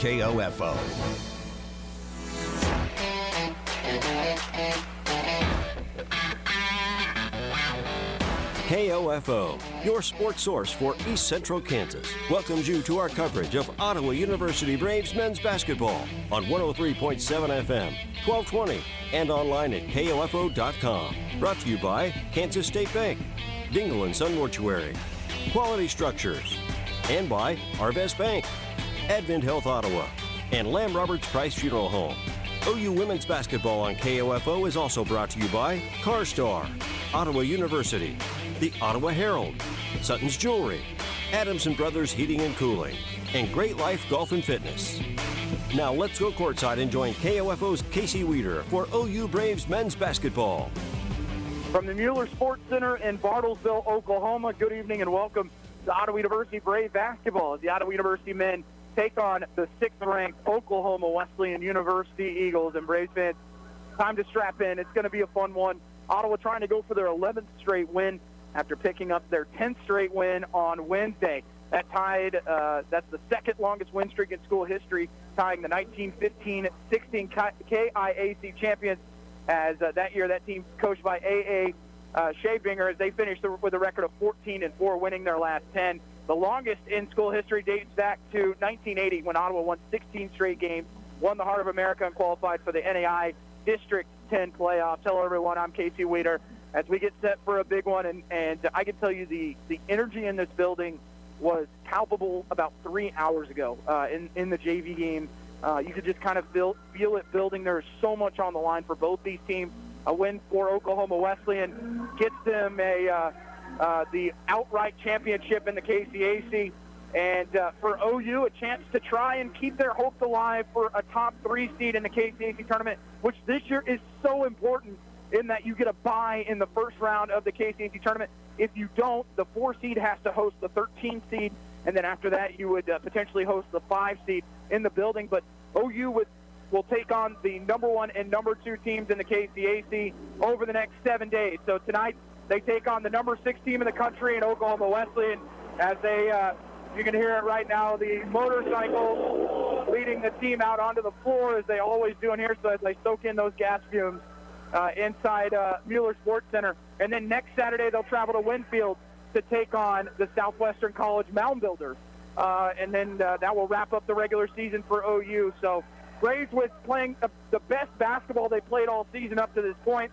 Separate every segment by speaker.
Speaker 1: KOFO.
Speaker 2: KOFO, your sports source for East Central Kansas, welcomes you to our coverage of Ottawa University Braves men's basketball on 103.7 FM, 1220, and online at KOFO.com. Brought to you by Kansas State Bank, Dingle & Son Mortuary, Quality Structures, and by Arvest Bank, Advent Health Ottawa, and Lamb Roberts Price Funeral Home. OU Women's Basketball on KOFO is also brought to you by CarStar, Ottawa University, the Ottawa Herald, Sutton's Jewelry, Adamson Brothers Heating and Cooling, and Great Life Golf and Fitness. Now let's go courtside and join KOFO's Casey Weeder for OU Braves men's basketball.
Speaker 3: From the Mueller Sports Center in Bartlesville, Oklahoma, good evening and welcome to Ottawa University Brave basketball as the Ottawa University men take on the 6th-ranked Oklahoma Wesleyan University Eagles. And Braves fans, time to strap in. It's going to be a fun one. Ottawa trying to go for their 11th straight win after picking up their 10th straight win on Wednesday. That tied, that's the second longest win streak in school history, tying the 1915-16 KIAC champions, as that year that team coached by A.A. Shabinger, as they finished with a record of 14-4, winning their last 10. The longest in school history dates back to 1980 when Ottawa won 16 straight games, won the Heart of America, and qualified for the NAI District 10 playoffs. Hello, everyone. I'm Casey Weeder as we get set for a big one, and I can tell you the energy in this building was palpable about 3 hours ago in the JV game. You could just kind of feel it building. There's so much on the line for both these teams. A win for Oklahoma Wesleyan gets them the outright championship in the KCAC, and for OU, a chance to try and keep their hopes alive for a top 3 seed in the KCAC tournament, which this year is so important in that you get a bye in the first round of the KCAC tournament. If you don't, the 4 seed has to host the 13 seed, and then after that you would potentially host the 5 seed in the building. But OU will take on the number 1 and number 2 teams in the KCAC over the next 7 days. So tonight they take on the number 6 team in the country in Oklahoma Wesleyan, as they, you can hear it right now, the motorcycle leading the team out onto the floor, as they always do in here, so as they soak in those gas fumes inside Mueller Sports Center. And then next Saturday they'll travel to Winfield to take on the Southwestern College Mound Builders. And then that will wrap up the regular season for OU. So Braves, with playing the best basketball they played all season up to this point,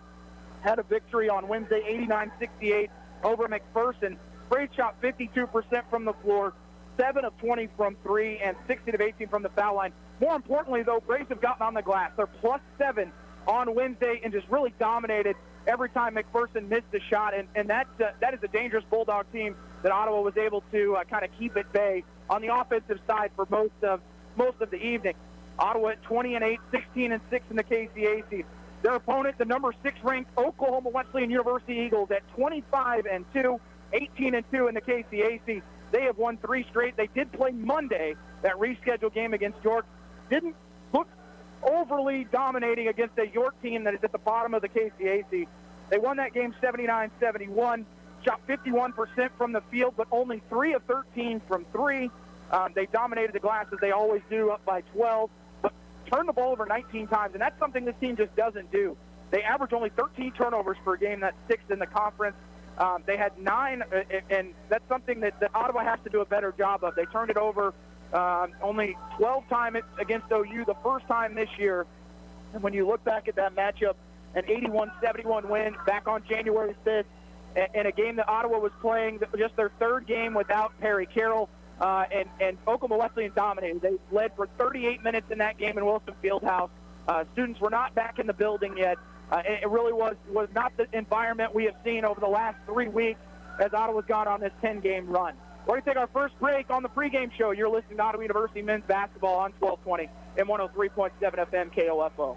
Speaker 3: had a victory on Wednesday, 89-68 over McPherson. Braves shot 52% from the floor, 7 of 20 from 3, and 16 of 18 from the foul line. More importantly, though, Braves have gotten on the glass. They're +7 on Wednesday and just really dominated every time McPherson missed a shot. And that is a dangerous Bulldog team that Ottawa was able to kind of keep at bay on the offensive side for most of the evening. Ottawa at 20-8, 16-6 in the KCAC. Their opponent, the number 6-ranked Oklahoma Wesleyan University Eagles, at 25-2, 18-2 in the KCAC. They have won 3 straight. They did play Monday, that rescheduled game against York. Didn't look overly dominating against a York team that is at the bottom of the KCAC. They won that game 79-71, shot 51% from the field, but only 3 of 13 from 3. They dominated the glass, as they always do, up by 12, but turned the ball over 19 times, and that's something this team just doesn't do. They average only 13 turnovers per game. That's 6th in the conference. They had 9, and that's something that Ottawa has to do a better job of. They turned it over only 12 times against OU, the first time this year. And when you look back at that matchup, an 81-71 win back on January 5th, in a game that Ottawa was playing just their 3rd game without Perry Carroll, and Oklahoma Wesleyan dominated. They led for 38 minutes in that game in Wilson Fieldhouse. Students were not back in the building yet. It really was not the environment we have seen over the last 3 weeks as Ottawa's gone on this 10-game run. We're going to take our first break on the pregame show. You're listening to Ottawa University men's basketball on 1220 and 103.7 FM KOFO.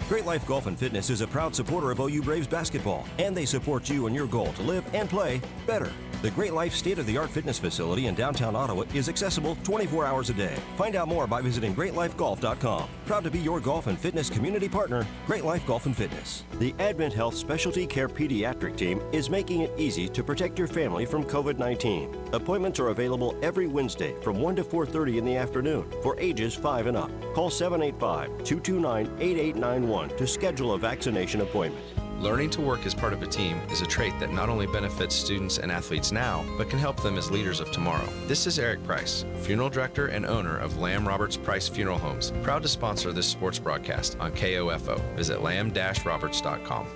Speaker 2: Great Life Golf and Fitness is a proud supporter of OU Braves basketball, and they support you in your goal to live and play better. The Great Life state-of-the-art fitness facility in downtown Ottawa is accessible 24 hours a day. Find out more by visiting greatlifegolf.com. Proud to be your golf and fitness community partner, Great Life Golf and Fitness. The Advent Health Specialty Care Pediatric Team is making it easy to protect your family from COVID-19. Appointments are available every Wednesday from 1 to 4:30 in the afternoon for ages 5 and up. Call 785-229-8891 to schedule a vaccination appointment.
Speaker 1: Learning to work as part of a team is a trait that not only benefits students and athletes now, but can help them as leaders of tomorrow. This is Eric Price, Funeral Director and owner of Lamb Roberts Price Funeral Homes, proud to sponsor this sports broadcast on KOFO. Visit lamb-roberts.com.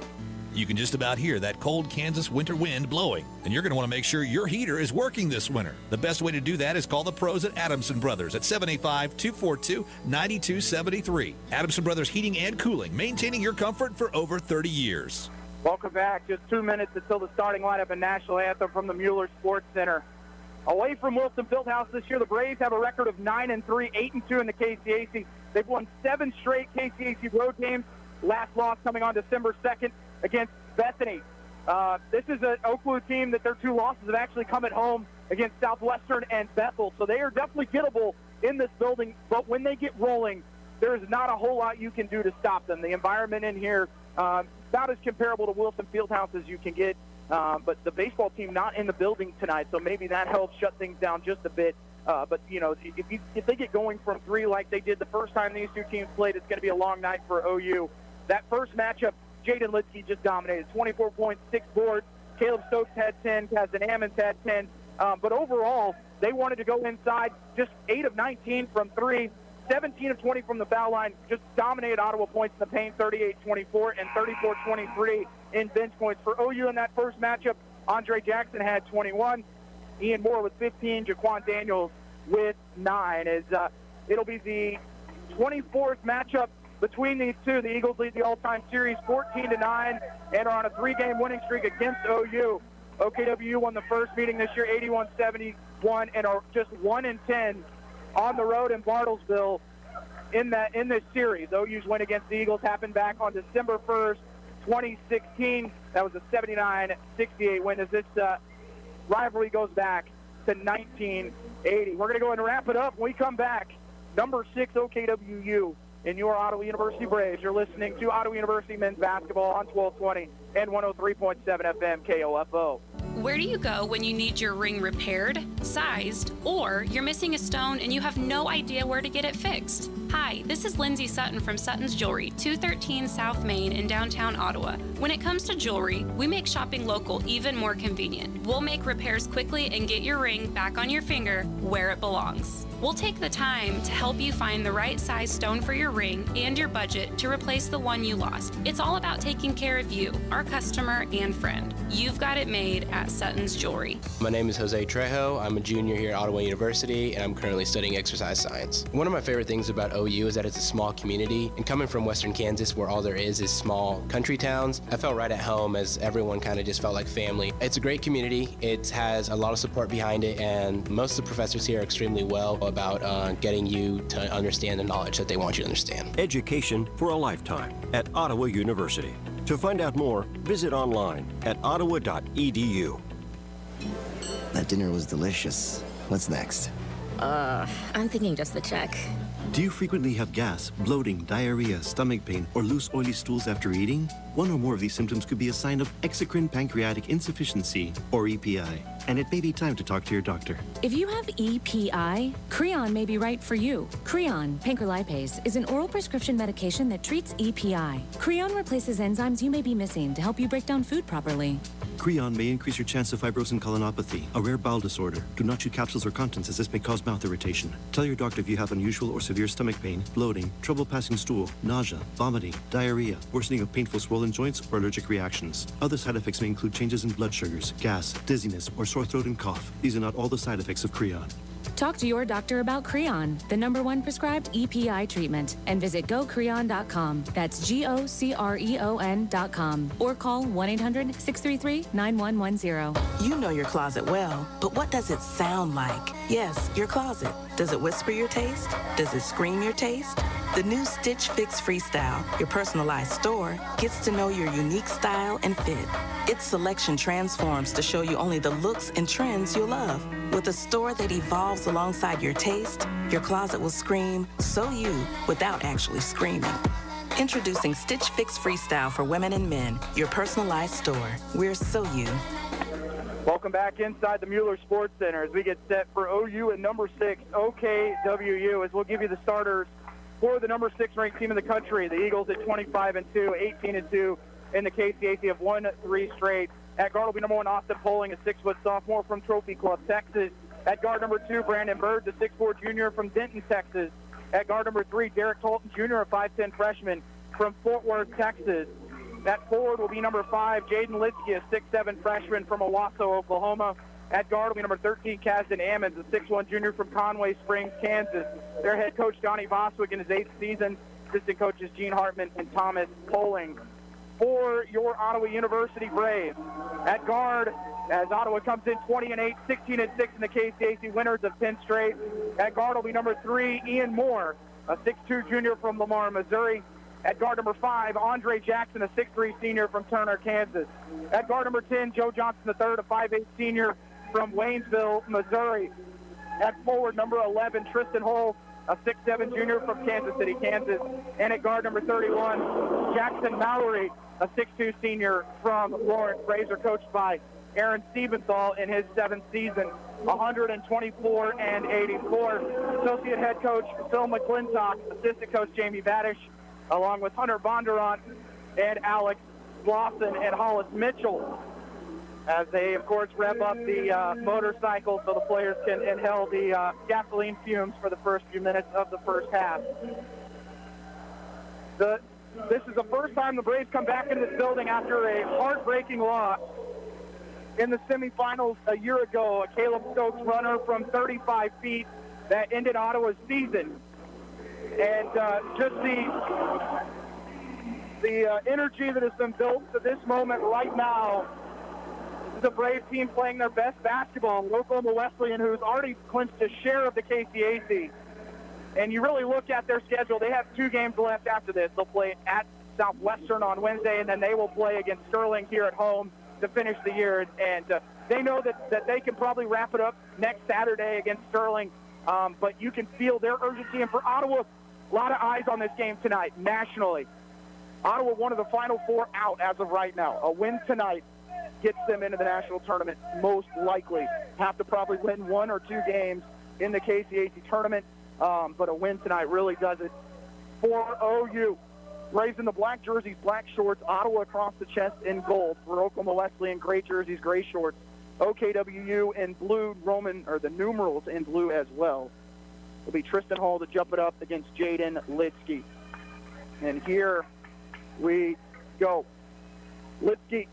Speaker 4: You can just about hear that cold Kansas winter wind blowing, and you're going to want to make sure your heater is working this winter. The best way to do that is call the pros at Adamson Brothers at 785-242-9273. Adamson Brothers Heating and Cooling, maintaining your comfort for over 30 years.
Speaker 3: Welcome back. Just 2 minutes until the starting lineup and national anthem from the Mueller Sports Center. Away from Wilson Fieldhouse this year, the Braves have a record of 9-3, 8-2 in the KCAC. They've won 7 straight KCAC road games. Last loss coming on December 2nd against Bethany. This is an Oakwood team that their 2 losses have actually come at home against Southwestern and Bethel. So they are definitely gettable in this building. But when they get rolling, there is not a whole lot you can do to stop them. The environment in here, about as comparable to Wilson Fieldhouse as you can get. But the baseball team not in the building tonight, so maybe that helps shut things down just a bit. But, you know, if they get going from 3 like they did the first time these 2 teams played, it's going to be a long night for OU. That first matchup, Jaden Litsky just dominated. 24 points, 6 boards. Caleb Stokes had 10. Kazan Ammons had 10. But overall, they wanted to go inside. Just 8 of 19 from 3. 17 of 20 from the foul line. Just dominated Ottawa points in the paint, 38-24 and 34-23 in bench points. For OU in that first matchup, Andre Jackson had 21. Ian Moore with 15. Jaquan Daniels with 9. It'll be the 24th matchup between these 2. The Eagles lead the all-time series 14-9 and are on a 3-game winning streak against OU. OKWU won the first meeting this year 81-71 and are just 1-10 on the road in Bartlesville in this series. OU's win against the Eagles happened back on December 1st, 2016. That was a 79-68 win as this rivalry goes back to 1980. We're going to go ahead and wrap it up when we come back. Number 6 OKWU in your Ottawa University Braves. You're listening to Ottawa University men's basketball on 1220 and 103.7 FM KOFO.
Speaker 5: Where do you go when you need your ring repaired, sized, or you're missing a stone and you have no idea where to get it fixed? Hi, this is Lindsay Sutton from Sutton's Jewelry, 213 South Main in downtown Ottawa. When it comes to jewelry, we make shopping local even more convenient. We'll make repairs quickly and get your ring back on your finger where it belongs. We'll take the time to help you find the right size stone for your ring and your budget to replace the one you lost. It's all about taking care of you, our customer and friend. You've got it made at Sutton's Jewelry.
Speaker 6: My name is Jose Trejo. I'm a junior here at Ottawa University, and I'm currently studying exercise science. One of my favorite things about OU is that it's a small community, and coming from Western Kansas, where all there is small country towns, I felt right at home as everyone kind of just felt like family. It's a great community. It has a lot of support behind it, and most of the professors here are extremely well about getting you to understand the knowledge that they want you to understand.
Speaker 2: Education for a lifetime at Ottawa University. To find out more, visit online at ottawa.edu.
Speaker 7: That dinner was delicious. What's next?
Speaker 8: I'm thinking just the check.
Speaker 9: Do you frequently have gas, bloating, diarrhea, stomach pain, or loose oily stools after eating? One or more of these symptoms could be a sign of exocrine pancreatic insufficiency, or EPI, and it may be time to talk to your doctor.
Speaker 8: If you have EPI, Creon may be right for you. Creon, pancrelipase, is an oral prescription medication that treats EPI. Creon replaces enzymes you may be missing to help you break down food properly.
Speaker 9: Creon may increase your chance of fibrosing colonopathy, a rare bowel disorder. Do not chew capsules or contents as this may cause mouth irritation. Tell your doctor if you have unusual or severe stomach pain, bloating, trouble passing stool, nausea, vomiting, diarrhea, worsening of painful swollen joints, or allergic reactions. Other side effects may include changes in blood sugars, gas, dizziness, or sore throat and cough. These are not all the side effects of Creon.
Speaker 8: Talk to your doctor about Creon, the #1 prescribed EPI treatment, and visit gocreon.com. That's GOCREON.com. Or call 1-800-633-9110.
Speaker 10: You know your closet well, but what does it sound like? Yes, your closet. Does it whisper your taste? Does it scream your taste? The new Stitch Fix Freestyle, your personalized store, gets to know your unique style and fit. Its selection transforms to show you only the looks and trends you'll love. With a store that evolves alongside your taste, your closet will scream, "So you," without actually screaming. Introducing Stitch Fix Freestyle for women and men, your personalized store. We're so you.
Speaker 3: Welcome back inside the Mueller Sports Center as we get set for OU and number 6, OKWU, as we'll give you the starters for the number 6 ranked team in the country. The Eagles at 25-2, 18-2 in the KCAC have won 3 straight. At guard will be number 1, Austin Poling, a 6-foot sophomore from Trophy Club, Texas. At guard number 2, Brandon Bird, the 6'4 junior from Denton, Texas. At guard number 3, Derek Tolton Jr., a 5'10 freshman from Fort Worth, Texas. At forward will be number 5, Jaden Litsky, a 6'7 freshman from Owasso, Oklahoma. At guard will be number 13, Kasdan Ammons, a 6'1 junior from Conway Springs, Kansas. Their head coach, Donnie Voswick, in his 8th season. Assistant coaches Gene Hartman and Thomas Poling. For your Ottawa University Braves, at guard, as Ottawa comes in 20-8, 16-6 in the KCAC winners of 10 straight. At guard will be number 3, Ian Moore, a 6'2 junior from Lamar, Missouri. At guard number 5, Andre Jackson, a 6'3 senior from Turner, Kansas. At guard number 10, Joe Johnson III, a 5'8 senior from Waynesville, Missouri. At forward, number 11, Tristan Hull, a 6'7 junior from Kansas City, Kansas. And at guard number 31, Jackson Mallory, a 6'2 senior from Lawrence. Braves are coached by Aaron Stiebenthal in his 7th season, 124-84. Associate head coach Phil McClintock, assistant coach Jamie Badish, along with Hunter Bondurant and Alex Lawson and Hollis Mitchell, as they, of course, rev up the motorcycle so the players can inhale the gasoline fumes for the first few minutes of the first half. This is the first time the Braves come back into this building after a heartbreaking loss in the semifinals a year ago. A Caleb Stokes runner from 35 feet that ended Ottawa's season. And just the energy that has been built to this moment right now is a Brave team playing their best basketball. Oklahoma Wesleyan, who's already clinched a share of the KCAC. And you really look at their schedule, they have 2 games left after this. They'll play at Southwestern on Wednesday, and then they will play against Sterling here at home to finish the year. And they know that they can probably wrap it up next Saturday against Sterling. But you can feel their urgency. And for Ottawa, a lot of eyes on this game tonight nationally. Ottawa, one of the Final 4 out as of right now. A win tonight gets them into the national tournament, most likely. Have to probably win 1 or 2 games in the KCAC tournament. But a win tonight really does it for OU. Braves in the black jerseys, black shorts, Ottawa across the chest in gold. For Oklahoma Wesleyan, gray jerseys, gray shorts. OKWU in blue, the numerals in blue as well. It'll be Tristan Hall to jump it up against Jaden Litsky. And here we go. Litsky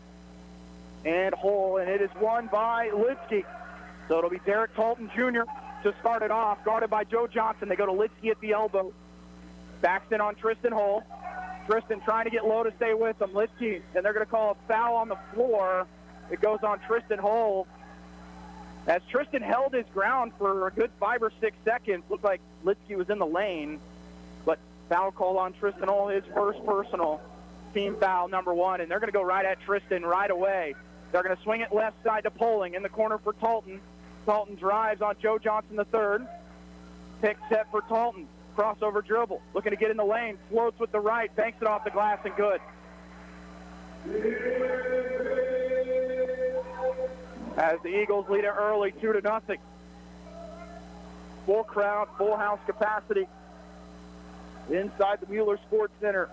Speaker 3: and Hall, and it is won by Litsky. So it'll be Derek Tolton Jr. to start it off, guarded by Joe Johnson. They go to Litsky at the elbow. Backs in on Tristan Hall. Tristan trying to get low to stay with him. Litsky, and they're going to call a foul on the floor. It goes on Tristan Hall. As Tristan held his ground for a good 5 or 6 seconds, looked like Litsky was in the lane. But foul call on Tristan Hall, his first personal, team foul number 1. And they're going to go right at Tristan right away. They're going to swing it left side to Poling in the corner for Tolton. Tolton drives on Joe Johnson III. Pick set for Tolton. Crossover dribble. Looking to get in the lane. Floats with the right. Banks it off the glass and good. As the Eagles lead it early, 2-0. Full crowd, full house capacity inside the Mueller Sports Center.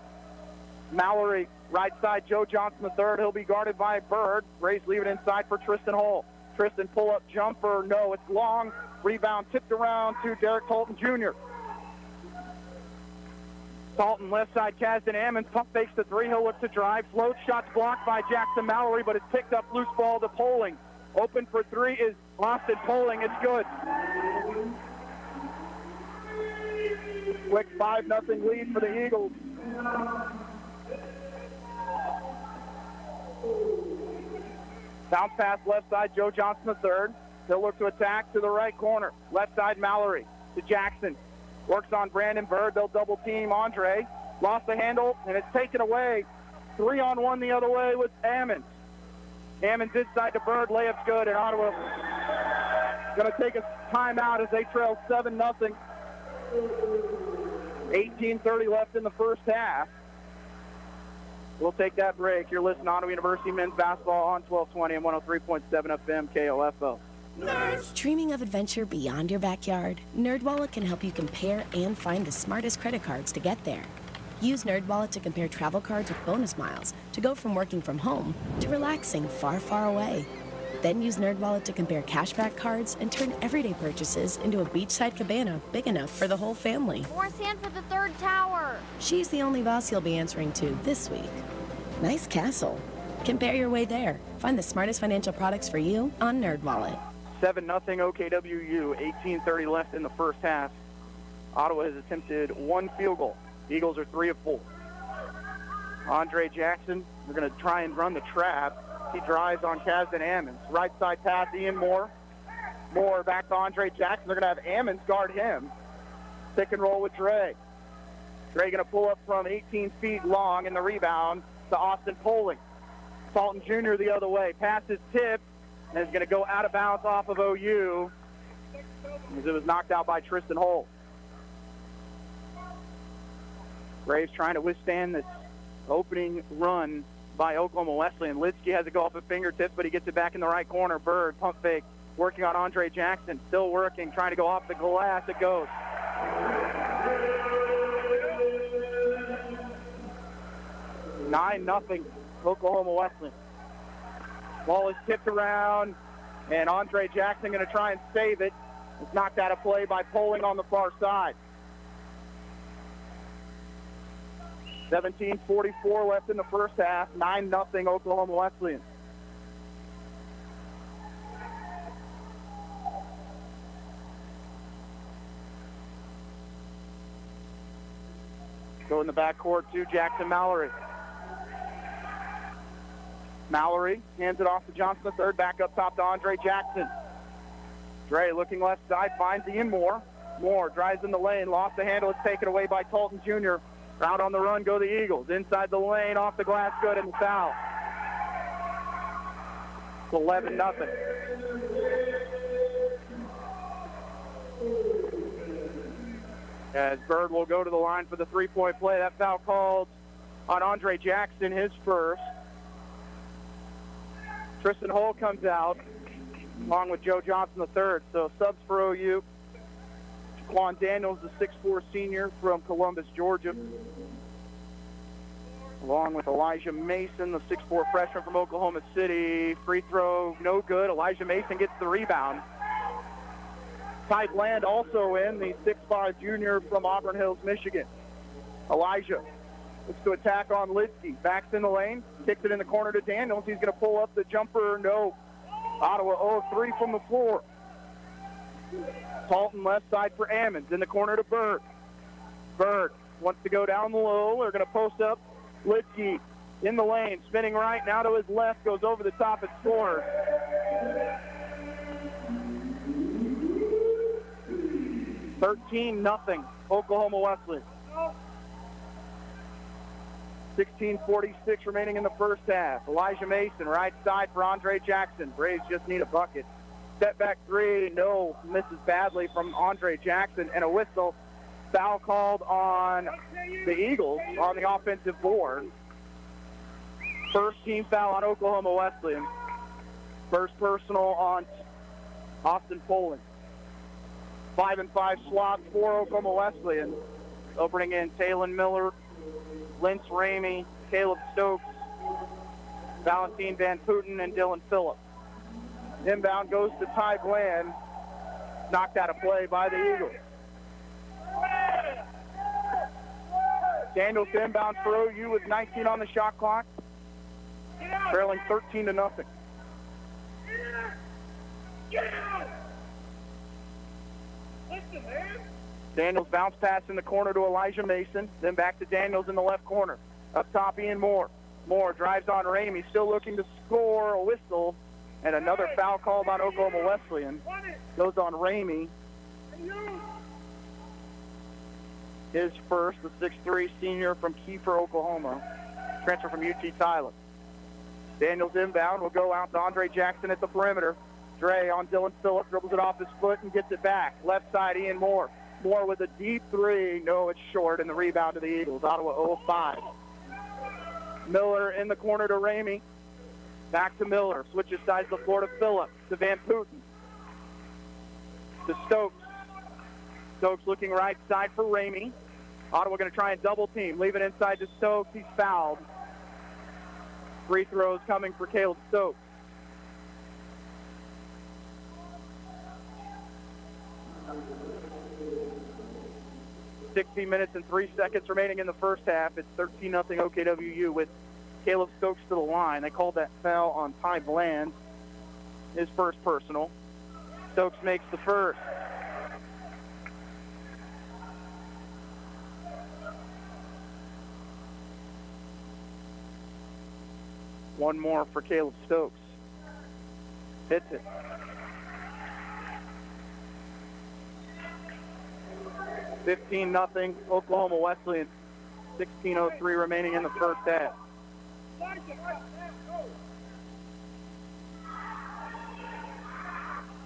Speaker 3: Mallory, right side, Joe Johnson III. He'll be guarded by Bird. Braves leave it inside for Tristan Hall. Tristan pull-up jumper. No, it's long. Rebound tipped around to Derek Tolton Jr. Tolton left side, Kasdan Ammons pump fakes the 3. He'll look to drive. Float shots blocked by Jackson Mallory, but it's picked up loose ball to Poling. Open for 3 is Austin Poling. It's good. Quick 5-0 lead for the Eagles. Bounce pass left side, Joe Johnson III. He'll look to attack to the right corner. Left side, Mallory to Jackson. Works on Brandon Bird. They'll double team Andre. Lost the handle, and it's taken away. 3-on-1 the other way with Ammons. Ammons inside to Bird. Layup's good, and Ottawa going to take a timeout as they trail 7-0. 18:30 left in the first half. We'll take that break. You're listening to Ottawa University men's basketball on 1220 and 103.7 FM KLFO.
Speaker 11: Dreaming of adventure beyond your backyard? NerdWallet can help you compare and find the smartest credit cards to get there. Use NerdWallet to compare travel cards with bonus miles to go from working from home to relaxing far, far away. Then use NerdWallet to compare cashback cards and turn everyday purchases into a beachside cabana big enough for the whole family.
Speaker 12: More sand for the third tower.
Speaker 11: She's the only boss you'll be answering to this week. Nice castle. Compare your way there. Find the smartest financial products for you on NerdWallet.
Speaker 3: 7-0 OKWU. 18:30 left in the first half. Ottawa has attempted one field goal. The Eagles are 3 of 4. Andre Jackson, we're going to try and run the trap. He drives on Kazdan Ammons. Right side pass, Ian Moore. Moore back to Andre Jackson. They're going to have Ammons guard him. Pick and roll with Dre. Dre going to pull up from 18 feet long in the rebound to Austin Poling. Talton Jr. the other way. Pass is tipped and is going to go out of bounds off of OU as it was knocked out by Tristan Holt. Braves trying to withstand this opening run by Oklahoma Wesleyan. Litsky has it go off his fingertips, but he gets it back in the right corner. Bird, pump fake, working on Andre Jackson. Still working, trying to go off the glass. It goes. Nothing. Oklahoma Wesleyan. Ball is tipped around, and Andre Jackson going to try and save it. It's knocked out of play by Poling on the far side. 17:44 left in the first half. 9-0 Oklahoma Wesleyan. Go in the backcourt to Jackson Mallory. Mallory hands it off to Johnson III. Back up top to Andre Jackson. Dre looking left side, finds Ian Moore. Moore drives in the lane, lost the handle. It's taken away by Talton Jr. Out on the run go the Eagles. Inside the lane, off the glass, good, and the foul. It's 11-0. As Bird will go to the line for the three-point play. That foul called on Andre Jackson, his first. Tristan Holt comes out, along with Joe Johnson III. So subs for OU. Jaquan Daniels, the 6'4 senior from Columbus, Georgia. Along with Elijah Mason, the 6'4 freshman from Oklahoma City. Free throw, no good. Elijah Mason gets the rebound. Ty Bland also in, the 6'5 junior from Auburn Hills, Michigan. Elijah looks to attack on Litsky. Backs in the lane, kicks it in the corner to Daniels. He's going to pull up the jumper. No. Ottawa 0-3 from the floor. Talton left side for Ammons. In the corner to Bird. Bird wants to go down the low. They're going to post up Litsky in the lane. Spinning right, now to his left. Goes over the top and scores. $13-0 Oklahoma Wesleyan. 16:46 remaining in the first half. Elijah Mason, right side for Andre Jackson. Braves just need a bucket. Step back three, no, misses badly from Andre Jackson, and a whistle. Foul called on the Eagles on the offensive board. First team foul on Oklahoma Wesleyan. First personal on Austin Poling. 5-5 swaps for Oklahoma Wesleyan. They'll bring in Talon Miller, Lance Ramey, Caleb Stokes, Valentine Van Putten, and Dylan Phillips. Inbound goes to Ty Bland. Knocked out of play by the Eagles. Daniels inbound for OU with 19 on the shot clock. Trailing 13-0. Daniels bounce pass in the corner to Elijah Mason, then back to Daniels in the left corner. Up top, Ian Moore. Moore drives on Ramey, still looking to score. A whistle, and another foul called on Oklahoma Wesleyan. Goes on Ramey. his first, the 6'3" senior from Kiefer, Oklahoma. Transfer from UT Tyler. Daniels inbound will go out to Andre Jackson at the perimeter. Dre on Dylan Phillip, dribbles it off his foot and gets it back. Left side, Ian Moore. Moore with a deep three. No, it's short, and the rebound to the Eagles. Ottawa 0-5. Miller in the corner to Ramey. Back to Miller. Switches sides the floor to Phillip. To Van Putten. To Stokes. Stokes looking right side for Ramey. Ottawa going to try and double team. Leave it inside to Stokes. He's fouled. Free throws coming for Caleb Stokes. $16 minutes and 3 seconds remaining in the first half. It's 13-0 OKWU with Caleb Stokes to the line. They called that foul on Ty Bland, his first personal. Stokes makes the first. One more for Caleb Stokes. Hits it. $15-0 Oklahoma Wesleyan. 16:03 remaining in the first half.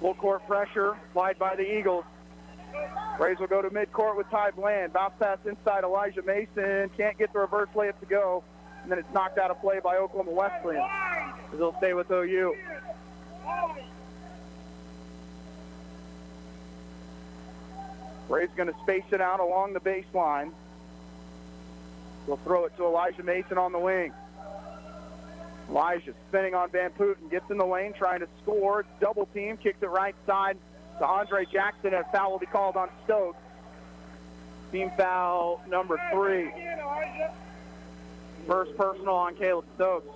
Speaker 3: Full court pressure applied by the Eagles. Braves will go to midcourt with Ty Bland. Bounce pass inside Elijah Mason. Can't get the reverse layup to go. And then it's knocked out of play by Oklahoma Wesleyan. They'll stay with OU. Braves going to space it out along the baseline. They'll throw it to Elijah Mason on the wing. Elijah spinning on Van Putten. Gets in the lane, trying to score. Double team. Kicks it right side to Andre Jackson. And a foul will be called on Stokes. Team foul number 3. First personal on Caleb Stokes.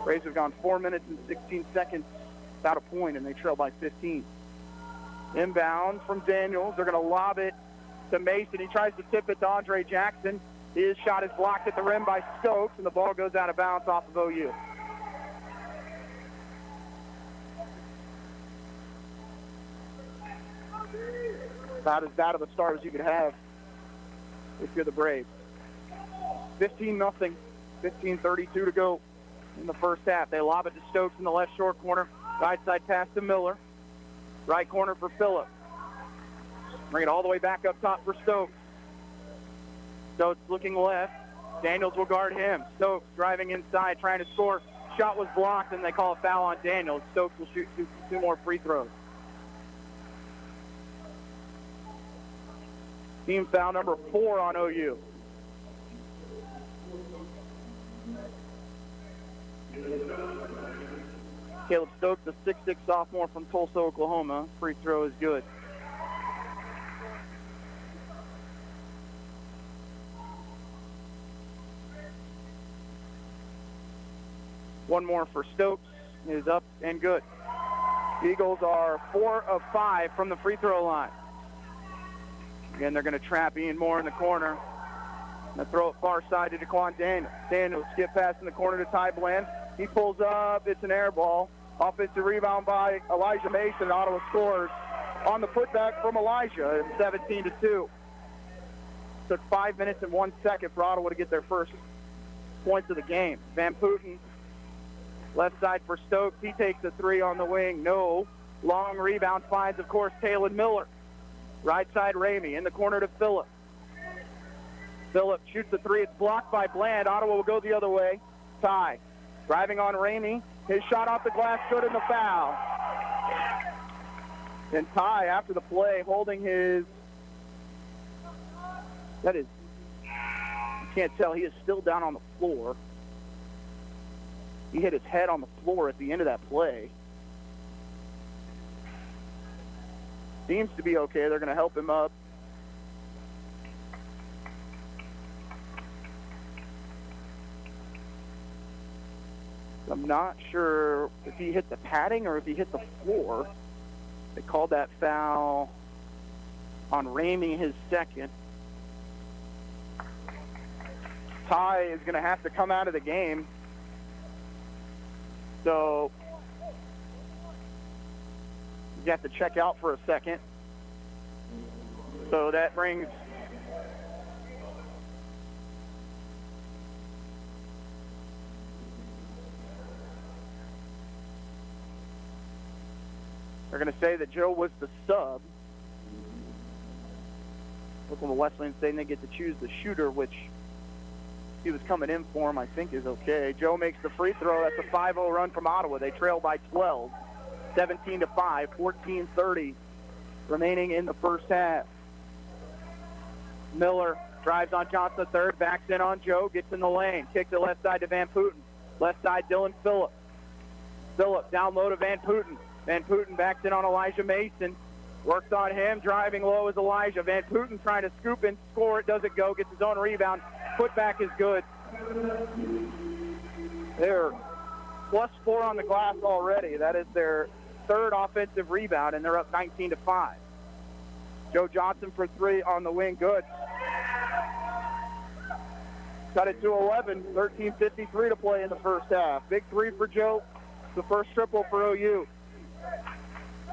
Speaker 3: Braves have gone 4 minutes and 16 seconds without a point, and they trail by 15. Inbound from Daniels. They're going to lob it to Mason. He tries to tip it to Andre Jackson. His shot is blocked at the rim by Stokes, and the ball goes out of bounds off of OU. About as bad of a start as you could have if you're the Braves. 15-0, 15:32 to go in the first half. They lob it to Stokes in the left short corner. Right side pass to Miller. Right corner for Phillip. Bring it all the way back up top for Stokes. Stokes looking left. Daniels will guard him. Stokes driving inside, trying to score. Shot was blocked, and they call a foul on Daniels. Stokes will shoot two more free throws. Team foul number 4 on OU. Caleb Stokes, a 6'6" sophomore from Tulsa, Oklahoma. Free throw is good. One more for Stokes is up and good. Eagles are 4 of 5 from the free throw line. Again, they're going to trap Ian Moore in the corner. And throw it far side to Daquan Daniels. Daniels skip pass in the corner to Ty Bland. He pulls up. It's an air ball. Offensive rebound by Elijah Mason. Ottawa scores on the putback from Elijah. It's 17-2. Took 5 minutes and 1 second for Ottawa to get their first points of the game. Van Putten, left side for Stokes. He takes a 3 on the wing. No. Long rebound finds, of course, Talon Miller. Right side, Ramey. In the corner to Phillip. Phillip shoots the 3. It's blocked by Bland. Ottawa will go the other way. Ty driving on Ramey. His shot off the glass, good in the foul. And Ty, after the play, holding his... That is... You can't tell. He is still down on the floor. He hit his head on the floor at the end of that play. Seems to be okay. They're going to help him up. I'm not sure if he hit the padding or if he hit the floor. They called that foul on Ramey, his second. Ty is going to have to come out of the game. So you have to check out for a second. So that brings they're going to say that Joe was the sub. Oklahoma Wesleyan saying they get to choose the shooter, which he was coming in for him, I think is okay. Joe makes the free throw. That's a 5-0 run from Ottawa. They trail by 12, 17-5, 14:30 remaining in the first half. Miller drives on Johnson third, backs in on Joe, gets in the lane, kicks it left side to Van Putten. Left side, Dylan Phillip. Phillip down low to Van Putten. Van Putten backs in on Elijah Mason. Works on him, driving low is Elijah. Van Putten trying to scoop and score it, doesn't go, gets his own rebound. Putback is good. They're +4 on the glass already. That is their third offensive rebound, and they're up 19-5. Joe Johnson for three on the wing, good. Cut it to 11, 13:53 to play in the first half. Big three for Joe, the first triple for OU.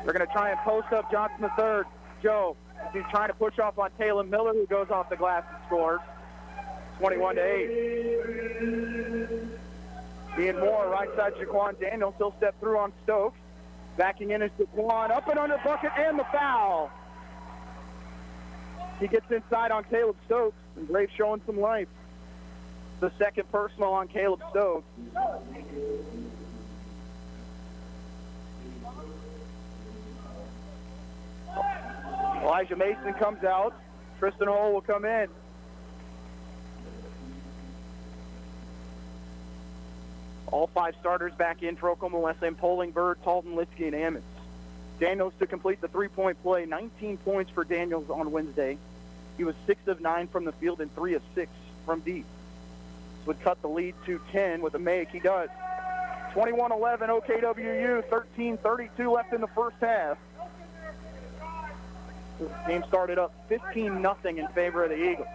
Speaker 3: They're going to try and post up Johnson the third. Joe, he's trying to push off on Taylor Miller, who goes off the glass and scores. 21-8. Ian Moore, right side, Jaquan Daniels. He'll step through on Stokes. Backing in is Jaquan, up and under bucket, and the foul. He gets inside on Caleb Stokes, and Graves showing some life. The second personal on Caleb Stokes. Elijah Mason comes out. Tristan Hull will come in. All five starters back in for Oklahoma Wesleyan: Poling, Bird, Talton, Litsky, and Ammons. Daniels to complete the three-point play. 19 points for Daniels on Wednesday. He was 6 of 9 from the field and 3 of 6 from deep. This would cut the lead to 10 with a make. He does. 21-11 OKWU, 13:32 left in the first half. The game started up 15-0 in favor of the Eagles.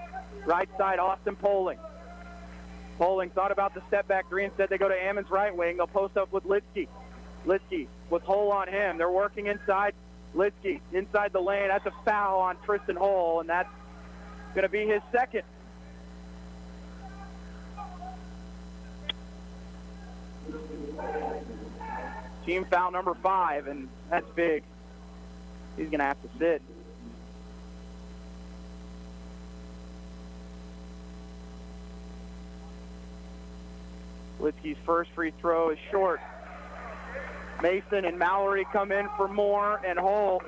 Speaker 3: Right side, Austin Poling. Poling thought about the step back three and said they go to Ammon's right wing. They'll post up with Litsky. Litsky with Hull on him. They're working inside. Litsky inside the lane. That's a foul on Tristan Hull, and that's going to be his second. Team foul number 5, and that's big. He's going to have to sit. Litsky's first free throw is short. Mason and Mallory come in for Moore and Hull.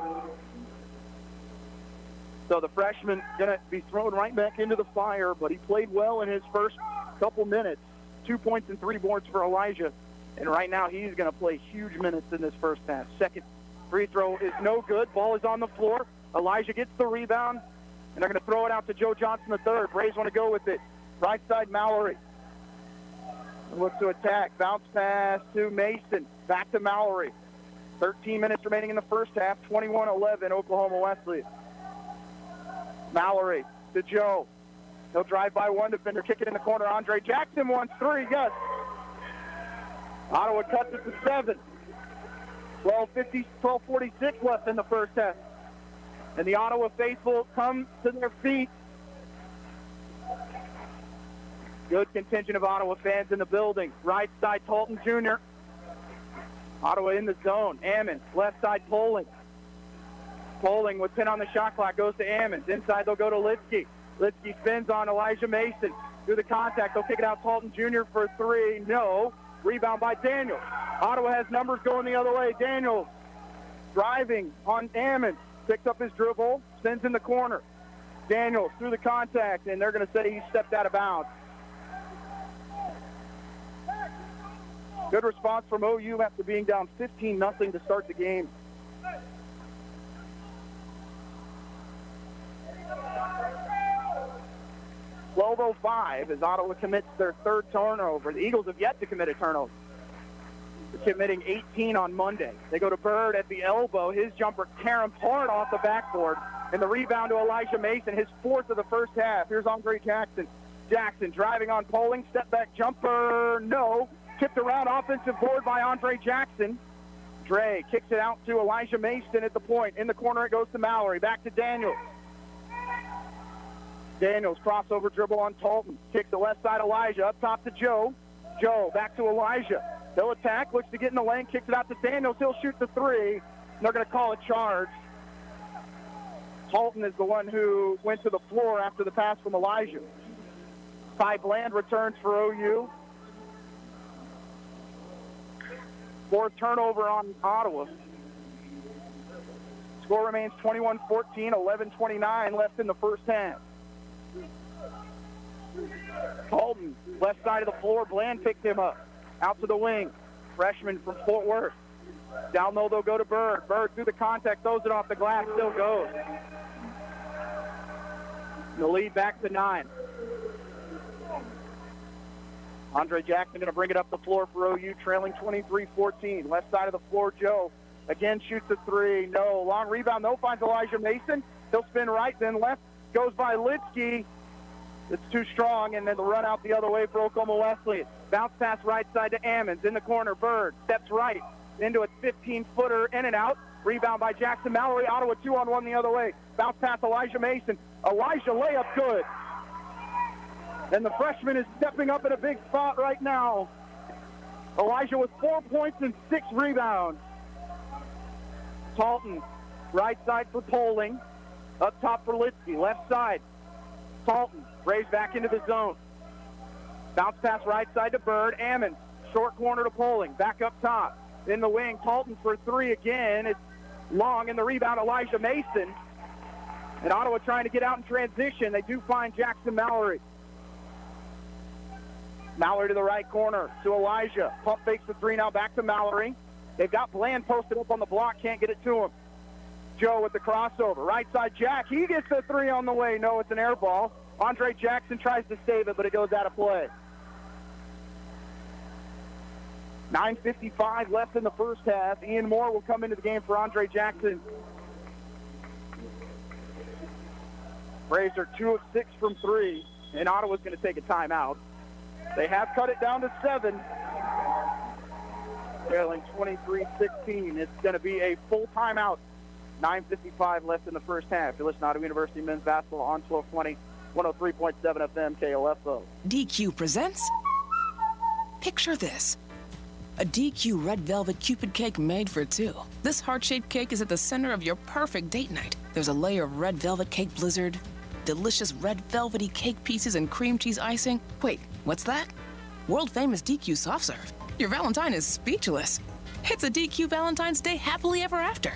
Speaker 3: So the freshman going to be thrown right back into the fire, but he played well in his first couple minutes. 2 points and 3 boards for Elijah. And right now he's going to play huge minutes in this first half. Second free throw is no good. Ball is on the floor. Elijah gets the rebound, and they're going to throw it out to Joe Johnson the third. Braves want to go with it. Right side, Mallory. Look to attack. Bounce pass to Mason. Back to Mallory. 13 minutes remaining in the first half. 21-11 Oklahoma Wesleyan. Mallory to Joe. He'll drive by one defender. Kick it in the corner. Andre Jackson wants 3. Yes. Ottawa cuts it to 7. 12:46 left in the first half. And the Ottawa faithful come to their feet. Good contingent of Ottawa fans in the building. Right side, Talton Jr. Ottawa in the zone. Ammons, left side, Poling. Poling with pin on the shot clock goes to Ammons. Inside, they'll go to Litsky. Litsky spins on Elijah Mason. Through the contact, they'll kick it out. Talton Jr. for 3. No. Rebound by Daniels. Ottawa has numbers going the other way. Daniels driving on Ammons. Picks up his dribble. Spins in the corner. Daniels through the contact, and they're going to say he stepped out of bounds. Good response from OU after being down 15-0 to start the game. .12:05 as Ottawa commits their third turnover. The Eagles have yet to commit a turnover. They're committing 18 on Monday. They go to Bird at the elbow. His jumper tear him hard off the backboard. And the rebound to Elijah Mason, his 4th of the first half. Here's Andre Jackson. Jackson driving on Poling. Step back jumper. No. Tipped around, offensive board by Andre Jackson. Dre kicks it out to Elijah Mason at the point. In the corner it goes to Mallory. Back to Daniels. Daniels, crossover dribble on Talton. Kicks the left side, Elijah. Up top to Joe. Joe, back to Elijah. He'll attack, looks to get in the lane, kicks it out to Daniels. He'll shoot the three. They're going to call a charge. Talton is the one who went to the floor after the pass from Elijah. Ty Bland returns for OU. Fourth turnover on Ottawa. Score remains 21-14, 11:29 left in the first half. Talton, left side of the floor. Bland picked him up. Out to the wing. Freshman from Fort Worth. Down low, they'll go to Bird. Bird through the contact, throws it off the glass, still goes. The lead back to 9. Andre Jackson going to bring it up the floor for OU, trailing 23-14. Left side of the floor, Joe. Again, shoots a three. No. Long rebound, though, finds Elijah Mason. He'll spin right, then left. Goes by Litsky. It's too strong, and then the run out the other way for Oklahoma Wesleyan. Bounce pass right side to Ammons. In the corner, Bird steps right into a 15-footer, in and out. Rebound by Jackson Mallory. Ottawa 2-on-1 the other way. Bounce pass Elijah Mason. Elijah layup good. And the freshman is stepping up in a big spot right now. Elijah with 4 points and 6 rebounds. Talton, right side for Poling. Up top for Litsky. Left side. Talton, raised back into the zone. Bounce pass right side to Bird. Ammons, short corner to Poling. Back up top. In the wing, Talton for three again. It's long in the rebound, Elijah Mason. And Ottawa trying to get out in transition. They do find Jackson Mallory. Mallory to the right corner to Elijah. Pump fakes the three, now back to Mallory. They've got Bland posted up on the block, can't get it to him. Joe with the crossover. Right side, Jack. He gets the three on the way. No, it's an air ball. Andre Jackson tries to save it, but it goes out of play. 9:55 left in the first half. Ian Moore will come into the game for Andre Jackson. Braves are 2 of 6 from 3, and Ottawa's going to take a timeout. They have cut it down to 7. Trailing 23-16. It's going to be a full timeout. 9:55 left in the first half. You listen to Ottawa University men's basketball on 1220, 103.7 FM KOFO.
Speaker 10: DQ presents. Picture this. A DQ red velvet Cupid cake made for two. This heart-shaped cake is at the center of your perfect date night. There's a layer of red velvet cake blizzard, delicious red velvety cake pieces and cream cheese icing. Wait, what's that? World-famous DQ soft serve. Your Valentine is speechless. It's a DQ Valentine's Day happily ever after.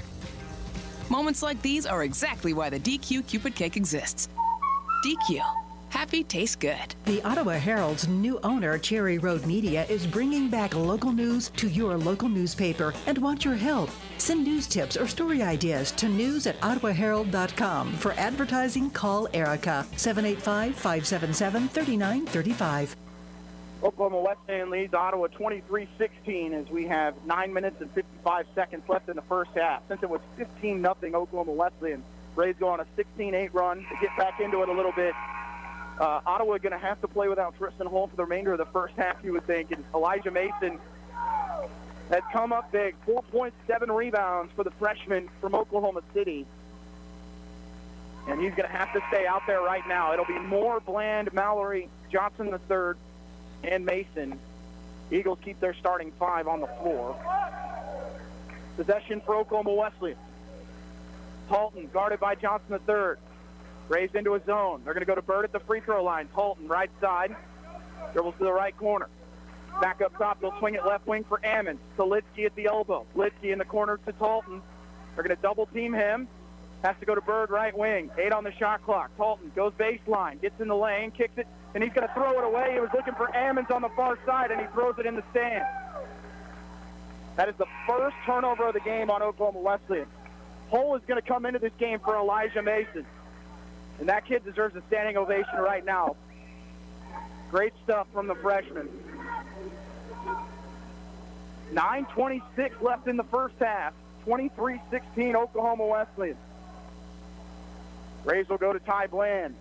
Speaker 10: Moments like these are exactly why the DQ Cupid cake exists. DQ. Happy tastes good.
Speaker 13: The Ottawa Herald's new owner, Cherry Road Media, is bringing back local news to your local newspaper and want your help. Send news tips or story ideas to news@ottawaherald.com. For advertising, call Erica, 785-577-3935.
Speaker 3: Oklahoma Wesleyan leads Ottawa 23-16 as we have 9 minutes and 55 seconds left in the first half. Since it was 15-0 Oklahoma Wesleyan, Braves go on a 16-8 run to get back into it a little bit. Ottawa going to have to play without Tristan Hull for the remainder of the first half, you would think. And Elijah Mason has come up big. 4.7 rebounds for the freshman from Oklahoma City. And he's going to have to stay out there right now. It'll be Moore, Bland, Mallory, Johnson III, and Mason. Eagles keep their starting 5 on the floor. Possession for Oklahoma Wesleyan. Talton guarded by Johnson III. Raised into a zone. They're going to go to Bird at the free throw line. Talton, right side. Dribbles to the right corner. Back up top. They'll swing it left wing for Ammons. To Litsky at the elbow. Litsky in the corner to Talton. They're going to double team him. Has to go to Bird right wing. 8 on the shot clock. Talton goes baseline. Gets in the lane. Kicks it. And he's going to throw it away. He was looking for Ammons on the far side, and he throws it in the stand. That is the first turnover of the game on Oklahoma Wesleyan. Hull is going to come into this game for Elijah Mason. And that kid deserves a standing ovation right now. Great stuff from the freshman. 9:26 left in the first half. 23-16 Oklahoma Wesleyan. Braves will go to Ty Bland.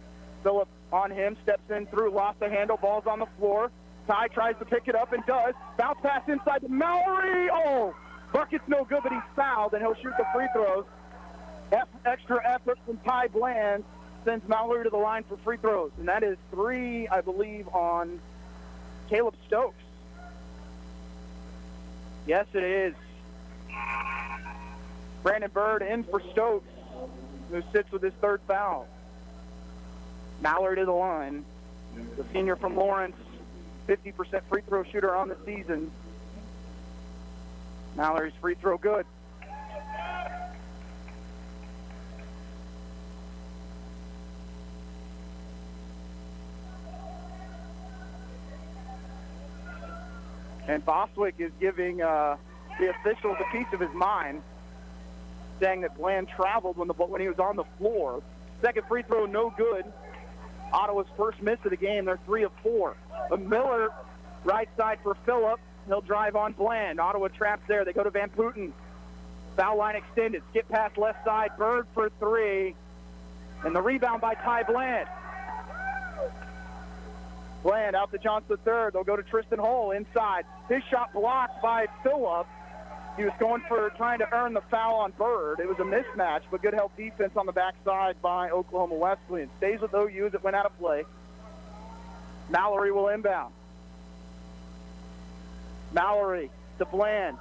Speaker 3: Phillip on him, steps in through, lost the handle, ball's on the floor. Ty tries to pick it up and does. Bounce pass inside to Mallory. Oh, bucket's no good, but he's fouled, and he'll shoot the free throws. Extra effort from Ty Bland. sends Mallory to the line for free throws, and that is 3, I believe, on Caleb Stokes. Yes, it is. Brandon Bird in for Stokes, who sits with his 3rd foul. Mallory to the line. The senior from Lawrence, 50% free throw shooter on the season. Mallory's free throw good. And Bostwick is giving the officials a piece of his mind, saying that Bland traveled when he was on the floor. Second free throw, no good. Ottawa's first miss of the game. They're 3 of 4. Miller, right side for Phillip. He'll drive on Bland. Ottawa traps there. They go to Van Putten. Foul line extended. Skip pass left side. Bird for 3. And the rebound by Ty Bland. Bland out to Johnson third. They'll go to Tristan Hull inside. His shot blocked by Phillip. He was going for trying to earn the foul on Bird. It was a mismatch, but good help defense on the backside by Oklahoma Wesleyan. Stays with OU as it went out of play. Mallory will inbound. Mallory to Bland.